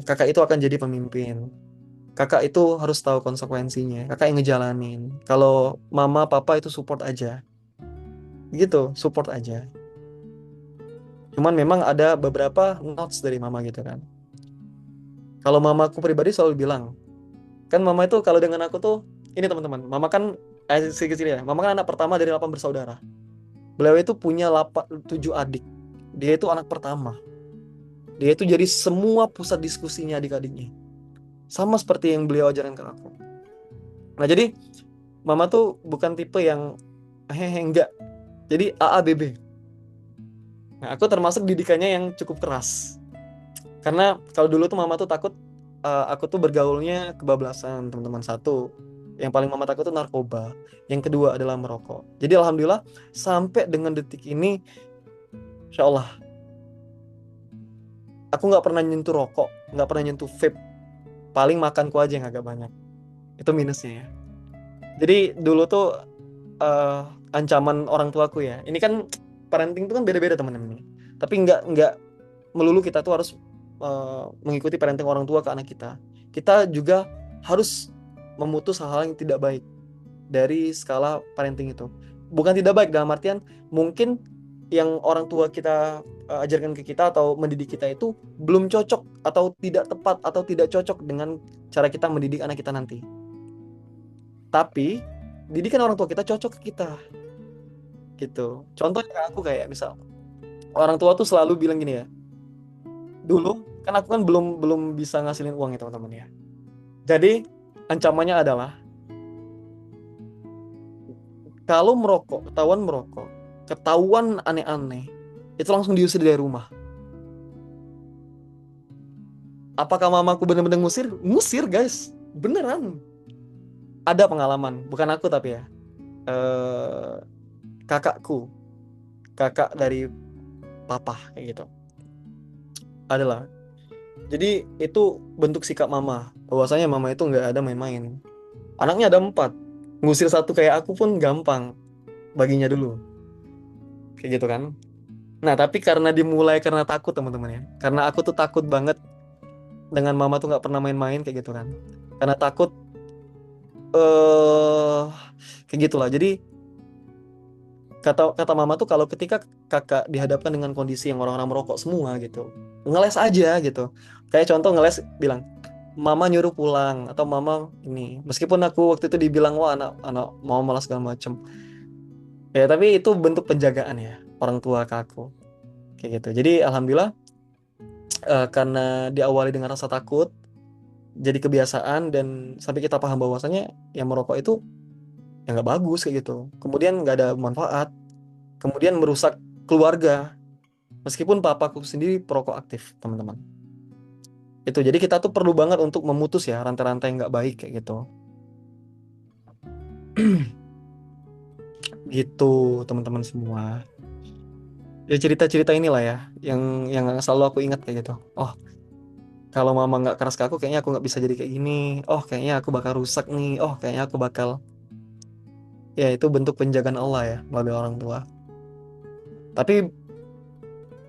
kakak itu akan jadi pemimpin. Kakak itu harus tahu konsekuensinya. Kakak yang ngejalanin. Kalau mama, papa itu support aja. Gitu, support aja. Cuman memang ada beberapa notes dari mama gitu kan. Kalau mamaku pribadi selalu bilang, kan mama itu kalau dengan aku tuh, ini teman-teman, mama kan, sedikit ya, mama kan anak pertama dari 8 bersaudara. Beliau itu punya 7 adik. Dia itu anak pertama. Dia itu jadi semua pusat diskusinya adik-adiknya. Sama seperti yang beliau ajarkan ke aku. Nah jadi, mama tuh bukan tipe yang hehe enggak. Jadi AABB. Nah, aku termasuk didikannya yang cukup keras. Karena kalau dulu tuh mama tuh takut aku tuh bergaulnya kebablasan, teman-teman. Satu, yang paling mama takut tuh narkoba. Yang kedua adalah merokok. Jadi alhamdulillah sampai dengan detik ini, insya Allah, aku nggak pernah nyentuh rokok, nggak pernah nyentuh vape. Paling makanku aja yang agak banyak. Itu minusnya ya. Jadi dulu tuh eh, ancaman orang tuaku ya. Ini kan parenting tuh kan beda-beda teman-teman. Tapi nggak melulu kita tuh harus mengikuti parenting orang tua ke anak kita. Kita juga harus memutus hal-hal yang tidak baik dari skala parenting itu. Bukan tidak baik dalam artian mungkin yang orang tua kita ajarkan ke kita atau mendidik kita itu belum cocok atau tidak tepat atau tidak cocok dengan cara kita mendidik anak kita nanti. Tapi didikan orang tua kita cocok ke kita gitu. Contohnya kayak misal orang tua tuh selalu bilang gini ya. Dulu kan aku kan belum belum bisa ngasilin uang ya teman-teman ya. Jadi ancamannya adalah kalau ketahuan aneh-aneh, itu langsung diusir dari rumah. Apakah mamaku bener-bener ngusir? Ngusir, guys. Beneran. Ada pengalaman, bukan aku tapi ya. Eh, kakakku, kakak dari papa kayak gitu. Adalah. Jadi itu bentuk sikap mama. Bahwasanya mama itu nggak ada main-main. Anaknya ada 4. Ngusir satu kayak aku pun gampang. Baginya dulu. Kayak gitu kan. Nah, tapi karena dimulai karena takut teman-teman ya. Karena aku tuh takut banget dengan mama tuh nggak pernah main-main kayak gitu kan. Karena takut eh kayak gitulah. Jadi kata kata mama tuh kalau ketika kakak dihadapkan dengan kondisi yang orang-orang merokok semua gitu, ngeles aja gitu. Kayak contoh ngeles bilang, mama nyuruh pulang atau mama ini. Meskipun aku waktu itu dibilang wah anak mau malas segala macem. Ya tapi itu bentuk penjagaan ya orang tua ke aku kayak gitu. Jadi alhamdulillah karena diawali dengan rasa takut jadi kebiasaan dan sampai kita paham bahwasanya yang merokok itu ya nggak bagus kayak gitu. Kemudian nggak ada manfaat. Kemudian merusak keluarga. Meskipun papaku sendiri perokok aktif, teman-teman. Itu jadi kita tuh perlu banget untuk memutus ya rantai-rantai yang nggak baik kayak gitu. Gitu, teman-teman semua. Ya cerita-cerita inilah ya yang selalu aku ingat kayak gitu. Oh, kalau mama nggak keras ke aku, kayaknya aku nggak bisa jadi kayak gini. Oh, kayaknya aku bakal rusak nih. Oh, kayaknya aku bakal. Ya, itu bentuk penjagaan Allah ya melalui orang tua. Tapi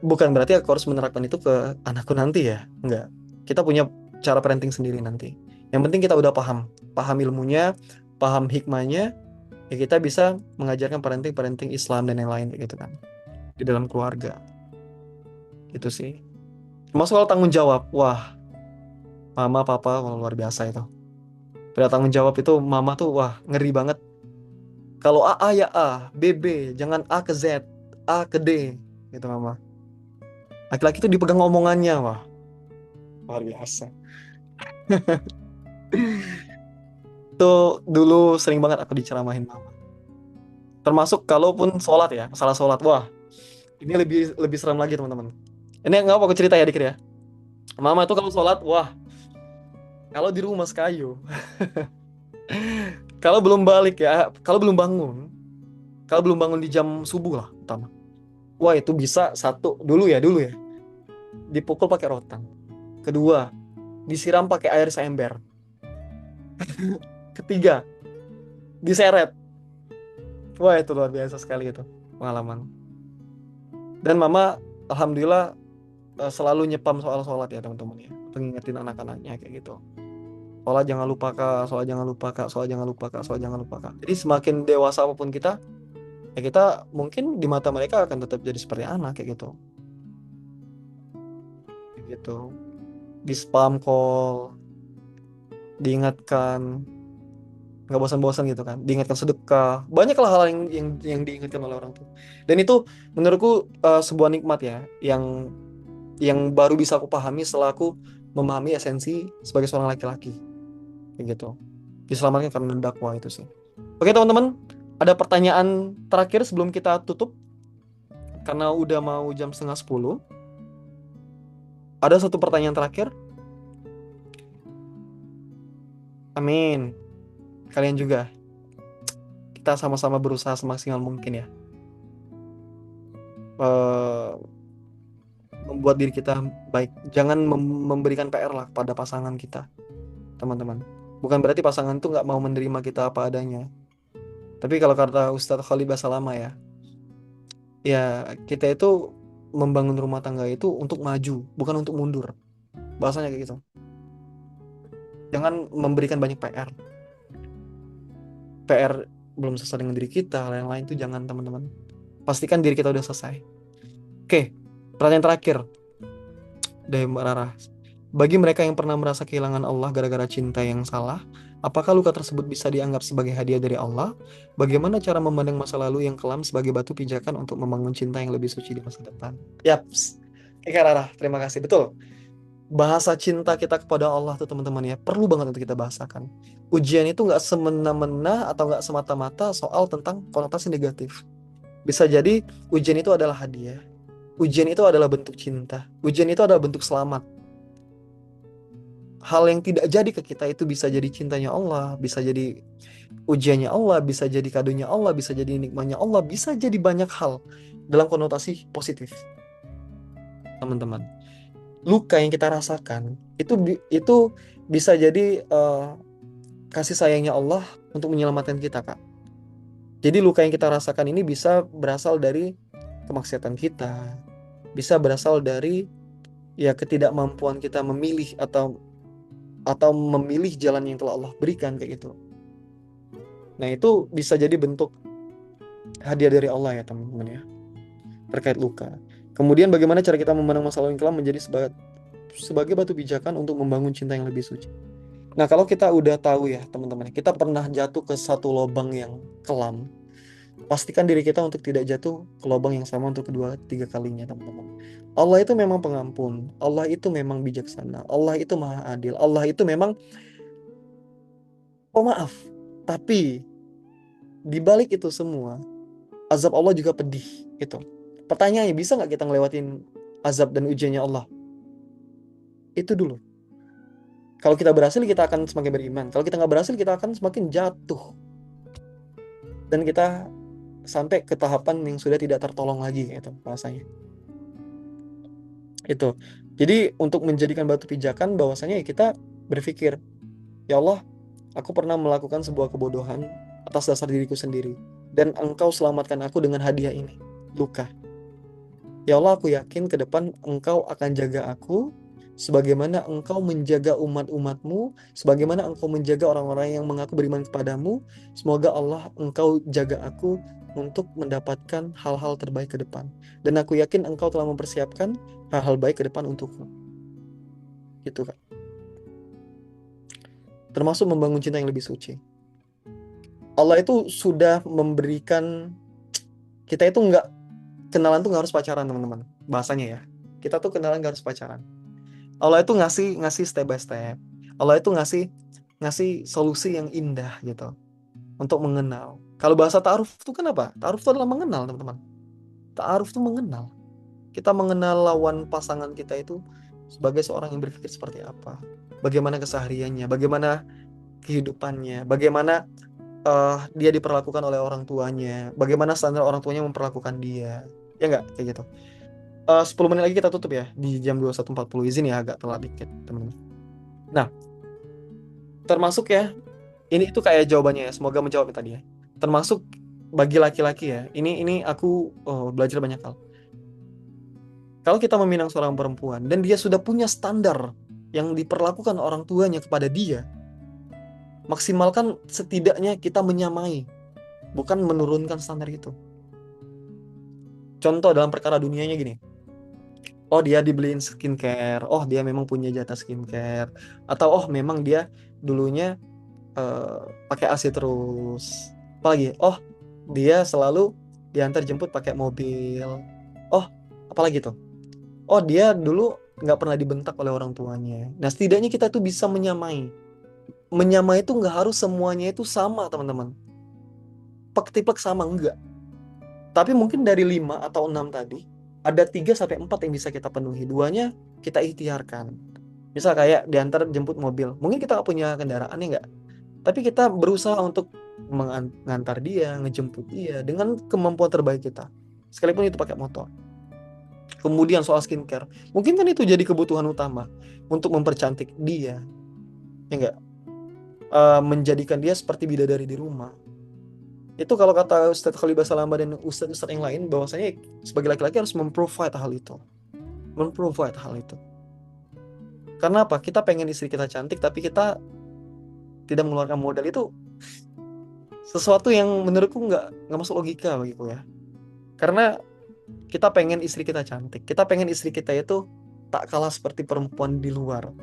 bukan berarti aku harus menerapkan itu ke anakku nanti ya. Enggak. Kita punya cara parenting sendiri nanti. Yang penting kita udah paham ilmunya, paham hikmahnya, ya kita bisa mengajarkan parenting Islam dan yang lain gitu kan di dalam keluarga. Itu sih. Cuma soal tanggung jawab, wah, mama papa wah, luar biasa itu. Pada tanggung jawab itu mama tuh wah ngeri banget. Kalau A ya A, B B, jangan A ke Z, A ke D, gitu mama. Laki-laki tuh dipegang omongannya, wah, luar biasa. Itu dulu sering banget aku diceramahin mama. Termasuk kalaupun sholat ya, masalah sholat, wah, ini lebih lebih seram lagi teman-teman. Ini nggak apa aku cerita ya dikit ya. Mama tuh kalau sholat, wah, kalau di rumah sekayu, kalau belum balik ya, kalau belum bangun di jam subuh lah, utama. Wah itu bisa satu dulu ya, dipukul pakai rotan. Kedua, disiram pakai air seember. Ketiga, diseret. Wah itu luar biasa sekali itu pengalaman. Dan mama, alhamdulillah selalu nyepam soal sholat ya teman-teman ya, pengingetin anak-anaknya kayak gitu. Sholat jangan lupa kak, sholat jangan lupa kak, sholat jangan lupa kak, sholat jangan lupa kak. Jadi semakin dewasa apapun kita, ya kita mungkin di mata mereka akan tetap jadi seperti anak kayak gitu. Kayak gitu. Di spam call, diingatkan, nggak bosan-bosan gitu kan, diingatkan sedekah, banyak lah hal yang diingatkan oleh orang tua. Dan itu menurutku sebuah nikmat ya, yang baru bisa aku pahami setelah aku memahami esensi sebagai seorang laki-laki, kayak gitu. Diselamatkan karena dakwah itu sih. Oke teman-teman, ada pertanyaan terakhir sebelum kita tutup karena udah mau jam setengah 10. Ada satu pertanyaan terakhir. Amin. Kalian juga. Kita sama-sama berusaha semaksimal mungkin ya. Eh, membuat diri kita baik. Jangan memberikan PR lah pada pasangan kita, teman-teman. Bukan berarti pasangan itu nggak mau menerima kita apa adanya. Tapi kalau kata Ustadz Khalid Basalamah ya, ya kita itu membangun rumah tangga itu untuk maju, bukan untuk mundur. Bahasanya kayak gitu. Jangan memberikan banyak PR. PR belum selesai dengan diri kita, hal yang lain itu jangan teman-teman. Pastikan diri kita udah selesai. Oke, pertanyaan terakhir dari Mbak Rara. Bagi mereka yang pernah merasa kehilangan Allah gara-gara cinta yang salah, apakah luka tersebut bisa dianggap sebagai hadiah dari Allah? Bagaimana cara memandang masa lalu yang kelam sebagai batu pijakan untuk membangun cinta yang lebih suci di masa depan? Yaps. Oke, Kak Rara, terima kasih. Betul. Bahasa cinta kita kepada Allah tuh teman-teman ya, perlu banget untuk kita bahasakan. Ujian itu nggak semena-mena atau nggak semata-mata soal tentang konotasi negatif. Bisa jadi ujian itu adalah hadiah. Ujian itu adalah bentuk cinta. Ujian itu adalah bentuk selamat. Hal yang tidak jadi ke kita itu bisa jadi cintanya Allah, bisa jadi ujiannya Allah, bisa jadi kadonya Allah, bisa jadi nikmatnya Allah, bisa jadi banyak hal dalam konotasi positif, teman-teman. Luka yang kita rasakan itu bisa jadi kasih sayangnya Allah untuk menyelamatkan kita, Kak. Jadi luka yang kita rasakan ini bisa berasal dari kemaksiatan kita, bisa berasal dari ya ketidakmampuan kita memilih atau memilih jalan yang telah Allah berikan kayak gitu. Nah, itu bisa jadi bentuk hadiah dari Allah ya, teman-teman ya, terkait luka. Kemudian bagaimana cara kita memandang masalah yang kelam menjadi sebagai batu pijakan untuk membangun cinta yang lebih suci. Nah, kalau kita udah tahu ya, teman-teman, kita pernah jatuh ke satu lubang yang kelam, pastikan diri kita untuk tidak jatuh ke lubang yang sama untuk kedua, tiga kalinya, teman-teman. Allah itu memang pengampun, Allah itu memang bijaksana, Allah itu maha adil, Allah itu memang pemaaf. Tapi di balik itu semua, azab Allah juga pedih gitu. Pertanyaannya, bisa nggak kita ngelewatin azab dan ujiannya Allah? Itu dulu. Kalau kita berhasil, kita akan semakin beriman. Kalau kita nggak berhasil, kita akan semakin jatuh. Dan kita sampai ke tahapan yang sudah tidak tertolong lagi, gitu bahasanya. Itu. Jadi untuk menjadikan batu pijakan, bahwasanya kita berpikir, ya Allah, aku pernah melakukan sebuah kebodohan atas dasar diriku sendiri. Dan Engkau selamatkan aku dengan hadiah ini, luka. Ya Allah, aku yakin ke depan Engkau akan jaga aku sebagaimana Engkau menjaga umat-umatmu, sebagaimana Engkau menjaga orang-orang yang mengaku beriman kepadamu. Semoga Allah, Engkau jaga aku untuk mendapatkan hal-hal terbaik ke depan. Dan aku yakin Engkau telah mempersiapkan hal-hal baik ke depan untukku. Gitu, Kak. Termasuk membangun cinta yang lebih suci. Allah itu sudah memberikan, kita itu nggak, kenalan tuh nggak harus pacaran, teman-teman. Bahasanya ya. Kita tuh kenalan nggak harus pacaran. Allah itu ngasih step by step. Allah itu ngasih solusi yang indah gitu untuk mengenal. Kalau bahasa ta'aruf itu kan apa? Ta'aruf itu adalah mengenal, teman-teman. Ta'aruf itu mengenal. Kita mengenal lawan pasangan kita itu sebagai seorang yang berpikir seperti apa, bagaimana kesehariannya, bagaimana kehidupannya, bagaimana dia diperlakukan oleh orang tuanya, bagaimana standar orang tuanya memperlakukan dia. Ya enggak kayak gitu. 10 menit lagi kita tutup ya di jam 21.40. Izin ya agak telat dikit, teman-teman. Nah, termasuk ya, ini itu kayak jawabannya ya, semoga menjawab tadi ya. Termasuk bagi laki-laki ya, ini aku belajar banyak hal. Kalau kita meminang seorang perempuan dan dia sudah punya standar yang diperlakukan orang tuanya kepada dia, maksimalkan setidaknya kita menyamai, bukan menurunkan standar itu. Contoh dalam perkara dunianya gini, oh dia dibeliin skincare, oh dia memang punya jatah skincare, atau oh memang dia dulunya pakai AC terus, apalagi oh dia selalu diantar jemput pakai mobil, oh apalagi tuh, oh dia dulu nggak pernah dibentak oleh orang tuanya. Nah, setidaknya kita tuh bisa menyamai itu nggak harus semuanya itu sama, teman-teman, tipe sama enggak, tapi mungkin dari 5 atau 6 tadi ada 3 sampai 4 yang bisa kita penuhi, duanya kita ikhtiarkan. Misal kayak diantar jemput mobil, mungkin kita nggak punya kendaraan ya nggak, tapi kita berusaha untuk mengantar dia, ngejemput dia dengan kemampuan terbaik kita, sekalipun itu pakai motor. Kemudian soal skincare, mungkin kan itu jadi kebutuhan utama untuk mempercantik dia, ya enggak, menjadikan dia seperti bidadari di rumah. Itu kalau kata Ustadz Khalil Basalamah dan Ustadz-Ustadz yang lain, bahwasanya sebagai laki-laki harus memprovide hal itu. Memprovide hal itu. Karena apa? Kita pengen istri kita cantik, tapi kita tidak mengeluarkan modal, itu sesuatu yang menurutku nggak masuk logika bagiku ya. Karena kita pengen istri kita cantik, kita pengen istri kita itu tak kalah seperti perempuan di luar.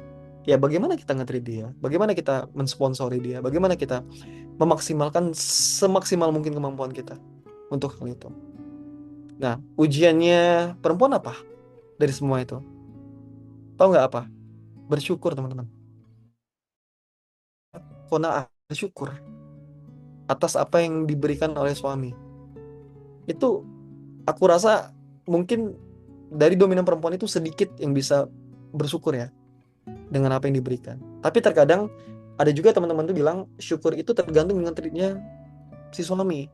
Ya bagaimana kita nge-treat dia, bagaimana kita mensponsori dia, bagaimana kita memaksimalkan semaksimal mungkin kemampuan kita untuk hal itu. Nah, ujiannya perempuan apa dari semua itu? Tahu nggak apa? Bersyukur, teman-teman. Qanaah, bersyukur atas apa yang diberikan oleh suami. Itu aku rasa mungkin dari dominan perempuan itu sedikit yang bisa bersyukur ya dengan apa yang diberikan. Tapi terkadang ada juga teman-teman tuh bilang syukur itu tergantung dengan treatnya si suami.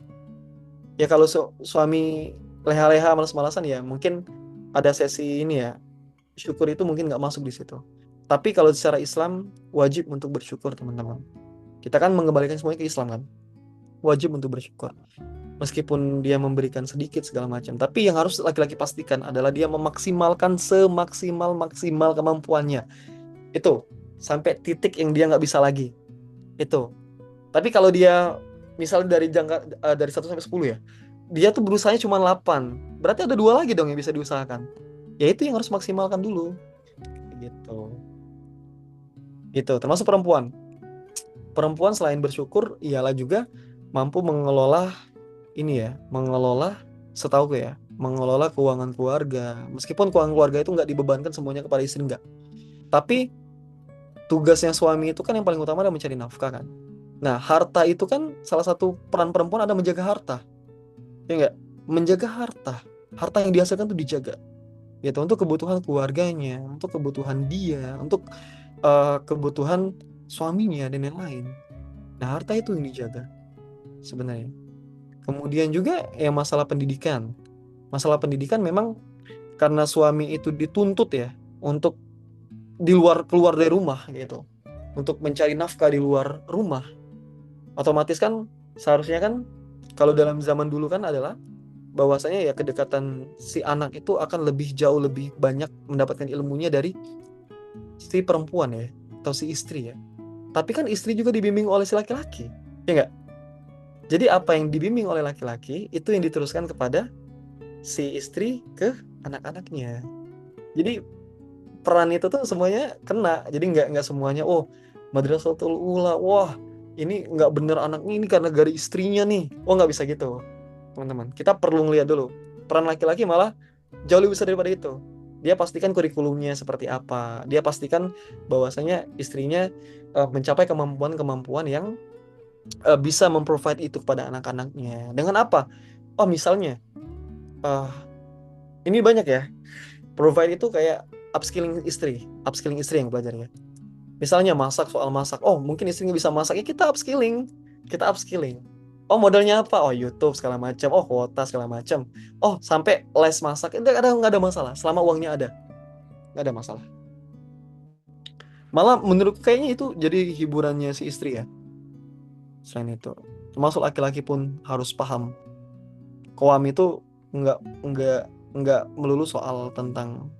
Ya kalau suami leha-leha malas-malasan ya mungkin ada sesi ini ya, syukur itu mungkin nggak masuk di situ. Tapi kalau secara Islam wajib untuk bersyukur, teman-teman. Kita kan mengembalikan semuanya ke Islam kan. Wajib untuk bersyukur. Meskipun dia memberikan sedikit segala macam, tapi yang harus laki-laki pastikan adalah dia memaksimalkan semaksimal kemampuannya. Itu sampai titik yang dia nggak bisa lagi. Itu. Tapi kalau dia misalnya dari 1 sampai 10 ya, dia tuh berusahanya cuma 8. Berarti ada 2 lagi dong yang bisa diusahakan. Ya itu yang harus maksimalkan dulu. Gitu. Gitu, termasuk perempuan. Perempuan selain bersyukur, ialah juga mampu mengelola ini ya, mengelola setahu ya, mengelola keuangan keluarga. Meskipun keuangan keluarga itu nggak dibebankan semuanya kepada istri, nggak. Tapi tugasnya suami itu kan yang paling utama adalah mencari nafkah kan. Nah, harta itu kan salah satu peran perempuan ada menjaga harta. Ya enggak? Menjaga harta. Harta yang dihasilkan itu dijaga. Gitu, untuk kebutuhan keluarganya, untuk kebutuhan dia, untuk kebutuhan suaminya dan yang lain. Nah, harta itu yang dijaga sebenarnya. Kemudian juga ya masalah pendidikan. Masalah pendidikan memang karena suami itu dituntut ya untuk keluar dari rumah gitu. Untuk mencari nafkah di luar rumah. Otomatis kan seharusnya kan kalau dalam zaman dulu kan adalah bahwasanya ya kedekatan si anak itu akan jauh lebih banyak mendapatkan ilmunya dari si perempuan ya atau si istri ya. Tapi kan istri juga dibimbing oleh si laki-laki. Ya enggak? Jadi apa yang dibimbing oleh laki-laki itu yang diteruskan kepada si istri ke anak-anaknya. Jadi peran itu tuh semuanya kena. Jadi nggak semuanya madrasatul ula, wah ini nggak bener anaknya ini karena dari istrinya nih. Nggak bisa gitu, teman-teman. Kita perlu ngeliat dulu peran laki-laki malah jauh lebih besar daripada itu. Dia pastikan kurikulumnya seperti apa. Dia pastikan bahwasanya istrinya mencapai kemampuan-kemampuan yang bisa memprovide itu kepada anak-anaknya. Dengan apa? Oh misalnya eh, ini banyak ya. Provide itu kayak upskilling istri yang belajar ya. Misalnya soal masak. Oh, mungkin istrinya bisa masak, ya kita upskilling. Kita upskilling. Oh, modalnya apa? Oh, YouTube segala macam. Oh, kuota segala macam. Oh, sampai les masak. Itu nggak ada masalah. Selama uangnya ada, nggak ada masalah. Malah menurutku kayaknya itu jadi hiburannya si istri ya. Selain itu, termasuk laki-laki pun harus paham. Koam itu nggak nggak nggak melulu soal tentang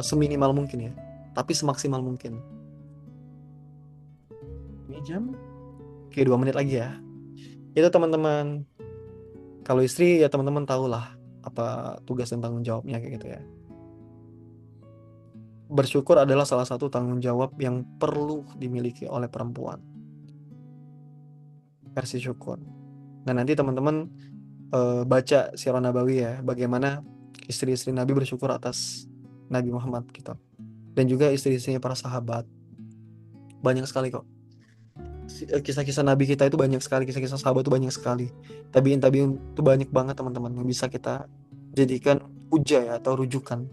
seminimal mungkin ya, tapi semaksimal mungkin. Ini jam, oke 2 menit lagi ya. Itu teman-teman, kalau istri ya teman-teman tahulah apa tugas dan tanggung jawabnya kayak gitu ya. Bersyukur adalah salah satu tanggung jawab yang perlu dimiliki oleh perempuan. Versi syukur. Dan nanti teman-teman baca Sirah Nabawi ya, bagaimana istri-istri Nabi bersyukur atas Nabi Muhammad gitu. Dan juga istri-istrinya para sahabat. Banyak sekali kok. Kisah-kisah Nabi kita itu banyak sekali, kisah-kisah sahabat itu banyak sekali. Tabiin itu banyak banget teman-teman yang bisa kita jadikan hujah ya atau rujukan,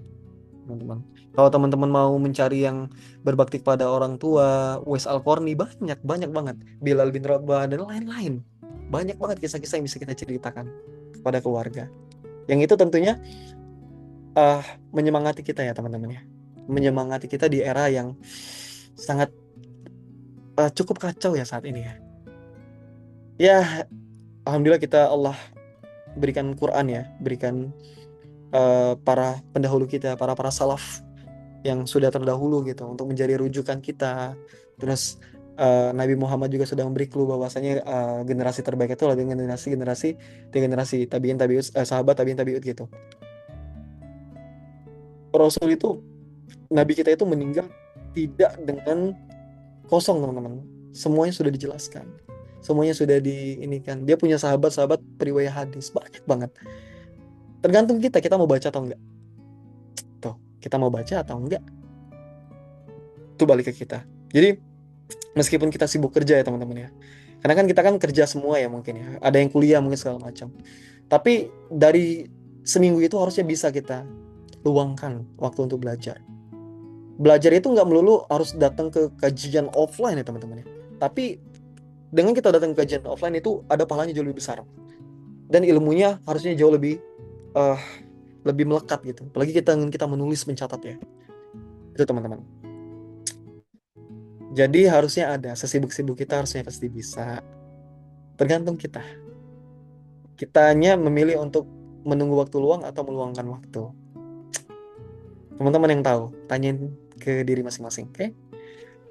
teman-teman. Kalau teman-teman mau mencari yang berbakti kepada orang tua, Uwais Al-Qarni banyak banget. Bilal bin Rabah dan lain-lain. Banyak banget kisah-kisah yang bisa kita ceritakan kepada keluarga. Yang itu tentunya menyemangati kita ya teman-teman ya. Menyemangati kita di era yang sangat cukup kacau ya saat ini ya. Ya, alhamdulillah kita Allah berikan Quran ya, berikan para pendahulu kita, para salaf yang sudah terdahulu gitu untuk menjadi rujukan kita. Terus Nabi Muhammad juga sudah memberi clue bahwasanya generasi terbaik itu adalah generasi tabiin tabiut, sahabat tabiin tabiut gitu. Rasul itu, Nabi kita itu meninggal tidak dengan kosong teman-teman. Semuanya sudah dijelaskan, semuanya sudah diinikan. Dia punya sahabat-sahabat periwayat hadis banyak banget. Tergantung kita mau baca atau enggak. Tuh, kita mau baca atau enggak, itu balik ke kita. Jadi meskipun kita sibuk kerja ya teman-teman ya, karena kan kita kan kerja semua ya mungkin ya, ada yang kuliah mungkin segala macam, tapi dari seminggu itu harusnya bisa kita luangkan waktu untuk belajar. Belajar itu nggak melulu harus datang ke kajian offline ya teman-teman ya, tapi dengan kita datang ke kajian offline itu ada pahalanya jauh lebih besar, dan ilmunya harusnya jauh eh, lebih melekat gitu, apalagi kita menulis mencatat ya, itu teman-teman. Jadi harusnya ada, sesibuk-sibuk kita harusnya pasti bisa. Tergantung kita. Kitanya memilih untuk menunggu waktu luang atau meluangkan waktu. Teman-teman yang tahu, tanyain ke diri masing-masing, oke?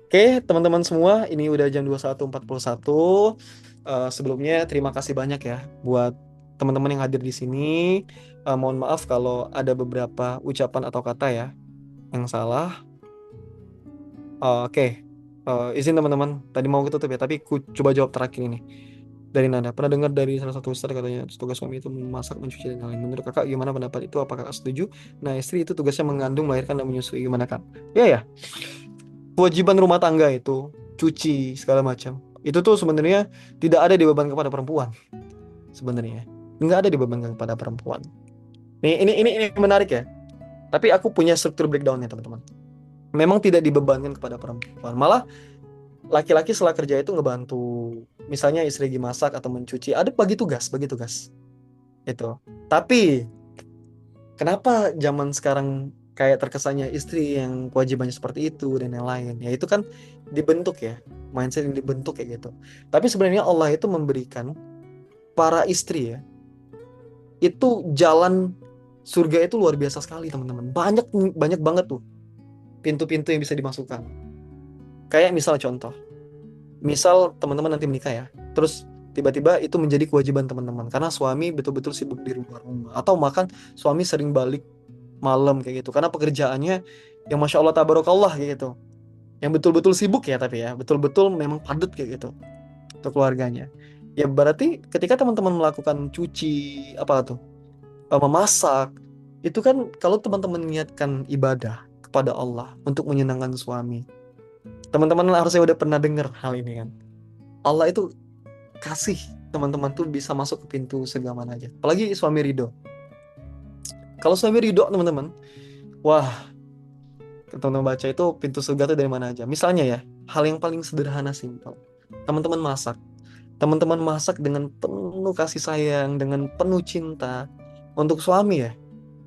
Oke, teman-teman semua, ini udah jam 21.41. Sebelumnya terima kasih banyak ya buat teman-teman yang hadir di sini. Mohon maaf kalau ada beberapa ucapan atau kata ya yang salah. Oke. Izin teman-teman, tadi mau tutup ya, tapi ku coba jawab terakhir ini. Dari Nanda, pernah dengar dari salah satu ustadz katanya tugas suami itu memasak, mencuci dan lain-lain. Menurut kakak gimana pendapat itu? Apakah kakak setuju? Nah, istri itu tugasnya mengandung, melahirkan dan menyusui. Gimana kak? Ya ya, kewajiban rumah tangga itu cuci segala macam. Itu tuh sebenarnya tidak ada dibebankan kepada perempuan. Sebenarnya nggak ada dibebankan kepada perempuan. Ini menarik ya. Tapi aku punya struktur breakdownnya teman-teman. Memang tidak dibebankan kepada perempuan. Malah laki-laki setelah kerja itu ngebantu. Misalnya istri lagi masak atau mencuci, ada bagi tugas itu. Tapi kenapa zaman sekarang kayak terkesannya istri yang kewajibannya seperti itu dan yang lain? Ya itu kan dibentuk ya, mindset yang dibentuk kayak gitu. Tapi sebenarnya Allah itu memberikan para istri ya, itu jalan surga itu luar biasa sekali teman-teman. Banyak banyak banget tuh pintu-pintu yang bisa dimasukkan. Kayak misal contoh, misal teman-teman nanti menikah ya, terus tiba-tiba itu menjadi kewajiban teman-teman karena suami betul-betul sibuk di rumah atau makan suami sering balik malam kayak gitu karena pekerjaannya yang masya Allah tabarakallah kayak gitu, yang betul-betul sibuk ya, tapi ya betul-betul memang padat kayak gitu untuk keluarganya. Ya berarti ketika teman-teman melakukan cuci apa tuh, memasak, itu kan kalau teman-teman niatkan ibadah kepada Allah untuk menyenangkan suami, teman-teman harusnya udah pernah dengar hal ini kan. Allah itu kasih teman-teman tuh bisa masuk ke pintu surga mana aja, apalagi suami ridho. Kalau suami ridho teman-teman, wah, teman-teman baca itu pintu surga tuh dari mana aja. Misalnya ya, hal yang paling sederhana simpel. Teman-teman masak. Teman-teman masak dengan penuh kasih sayang, dengan penuh cinta untuk suami ya,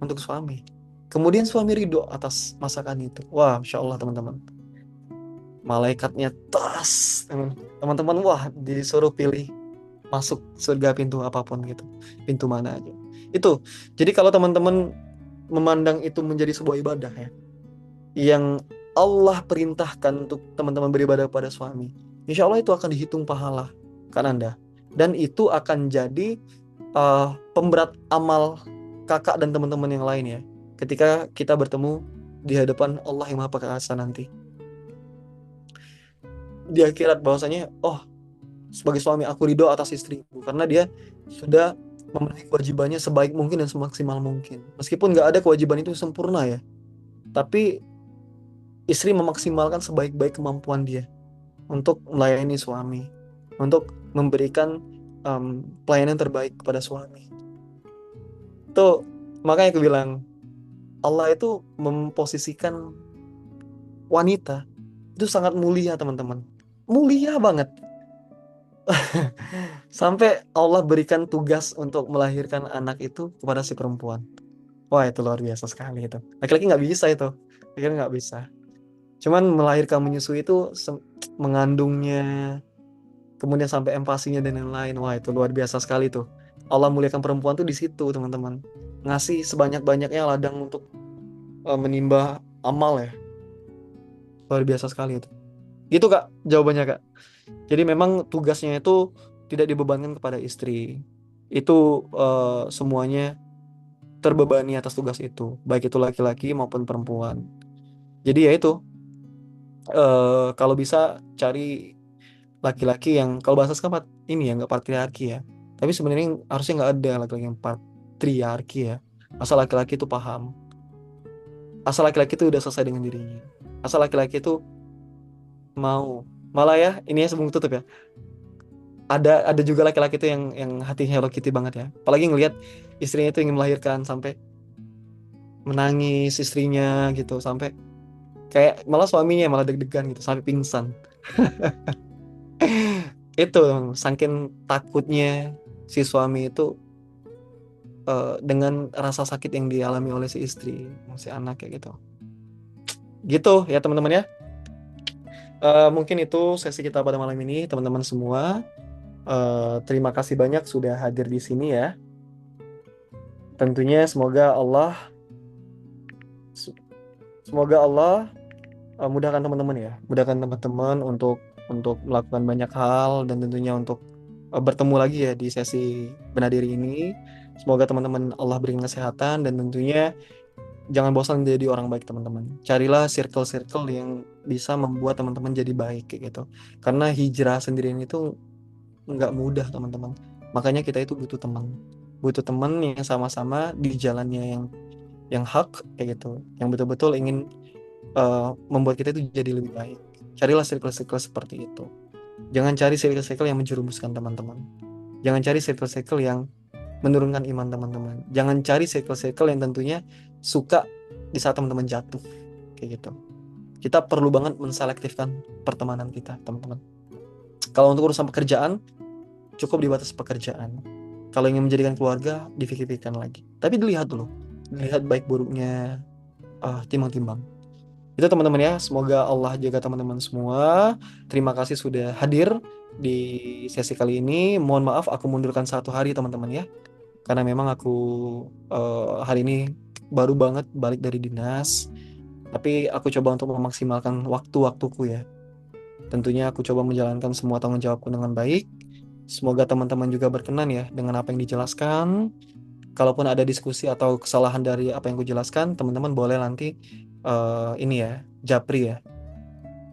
untuk suami. Kemudian suami ridho atas masakan itu. Wah, Masya Allah teman-teman. Malaikatnya tas, teman-teman, wah disuruh pilih masuk surga pintu apapun gitu. Pintu mana aja. Itu. Jadi kalau teman-teman memandang itu menjadi sebuah ibadah ya, yang Allah perintahkan untuk teman-teman beribadah pada suami, insya Allah itu akan dihitung pahala kan Anda, dan itu akan jadi pemberat amal kakak dan teman-teman yang lain ya, ketika kita bertemu di hadapan Allah yang Maha Perkasa nanti di akhirat, bahwasanya oh, sebagai suami aku ridho atas istriku karena dia sudah memenuhi kewajibannya sebaik mungkin dan semaksimal mungkin, meskipun nggak ada kewajiban itu sempurna ya, tapi istri memaksimalkan sebaik-baik kemampuan dia untuk melayani suami, untuk memberikan pelayanan terbaik kepada suami. Itu makanya aku bilang Allah itu memposisikan wanita itu sangat mulia teman-teman, mulia banget. Sampai Allah berikan tugas untuk melahirkan anak itu kepada si perempuan. Wah itu luar biasa sekali itu. Laki-laki nggak bisa itu, laki-laki nggak bisa. Cuman melahirkan menyusui itu mengandungnya, kemudian sampai empasinya dan lain-lain. Wah itu luar biasa sekali tuh. Allah muliakan perempuan tuh di situ teman-teman. Ngasih sebanyak-banyaknya ladang untuk menimba amal ya. Luar biasa sekali itu. Gitu Kak, jawabannya Kak. Jadi memang tugasnya itu tidak dibebankan kepada istri. Itu semuanya terbebani atas tugas itu, baik itu laki-laki maupun perempuan. Jadi ya itu, kalau bisa cari laki-laki yang kalau bahasa sekarang ini ya nggak patriarki ya. Tapi sebenarnya harusnya nggak ada laki-laki yang patriarki ya. Asal laki-laki itu paham, asal laki-laki itu udah selesai dengan dirinya, asal laki-laki itu mau. Malah ya, ini ya sebelum tutup ya. Ada juga laki-laki itu yang hatinya Hello Kitty banget ya. Apalagi ngelihat istrinya itu ingin melahirkan sampai menangis istrinya gitu, sampai kayak malah suaminya malah deg-degan gitu sampai pingsan. Itu saking takutnya si suami itu dengan rasa sakit yang dialami oleh si istri, si anak kayak gitu. Gitu ya teman-teman ya. Mungkin itu sesi kita pada malam ini teman-teman semua. Terima kasih banyak sudah hadir di sini ya. Tentunya semoga Allah mudahkan teman-teman ya, mudahkan teman-teman untuk melakukan banyak hal dan tentunya untuk bertemu lagi ya di sesi benar diri ini. Semoga teman-teman Allah berikan kesehatan dan tentunya jangan bosan jadi orang baik teman-teman. Carilah circle-circle yang bisa membuat teman-teman jadi baik kayak gitu. Karena hijrah sendirian itu nggak mudah teman-teman. Makanya kita itu butuh teman yang sama-sama di jalannya yang hak kayak gitu, yang betul-betul ingin membuat kita itu jadi lebih baik. Carilah circle-circle seperti itu. Jangan cari circle-circle yang menjerumuskan teman-teman. Jangan cari circle-circle yang menurunkan iman teman-teman. Jangan cari circle-circle yang tentunya suka di saat teman-teman jatuh. Kayak gitu. Kita perlu banget menselektifkan pertemanan kita, teman-teman. Kalau untuk urusan pekerjaan, cukup di batas pekerjaan. Kalau ingin menjadikan keluarga, dipikir-pikirkan lagi. Tapi dilihat dulu. Dilihat baik buruknya, timbang-timbang. Itu teman-teman ya, semoga Allah jaga teman-teman semua. Terima kasih sudah hadir di sesi kali ini. Mohon maaf aku mundurkan 1 hari teman-teman ya. Karena memang aku hari ini baru banget balik dari dinas. Tapi aku coba untuk memaksimalkan waktu-waktuku ya. Tentunya aku coba menjalankan semua tanggung jawabku dengan baik. Semoga teman-teman juga berkenan ya dengan apa yang dijelaskan. Kalaupun ada diskusi atau kesalahan dari apa yang kujelaskan, teman-teman boleh nanti ini ya, japri ya,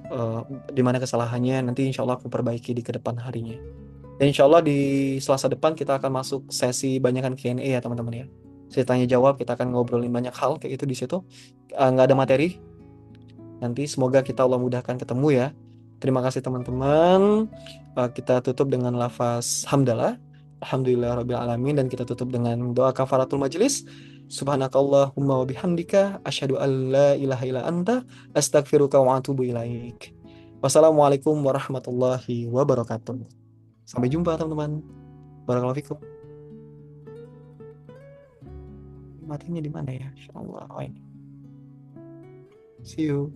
eh, di mana kesalahannya nanti insya Allah aku perbaiki di kedepan harinya. Dan insya Allah di Selasa depan kita akan masuk sesi banyakan Q&A ya teman-teman ya. Saya tanya jawab, kita akan ngobrolin banyak hal kayak itu di situ. Nggak ada materi. Nanti semoga kita Allah mudahkan ketemu ya. Terima kasih teman-teman. Kita tutup dengan lafaz hamdalah. Alhamdulillah rabbil alamin dan kita tutup dengan doa kafaratul majelis. Subhanakallahumma wa bihamdika asyhadu an la ilaha illa anta astaghfiruka wa atubu ilaik. Wassalamualaikum warahmatullahi wabarakatuh. Sampai jumpa teman-teman. Barakallahu fikum. Matinya di mana ya? Insyaallah. Oh, ini. See you.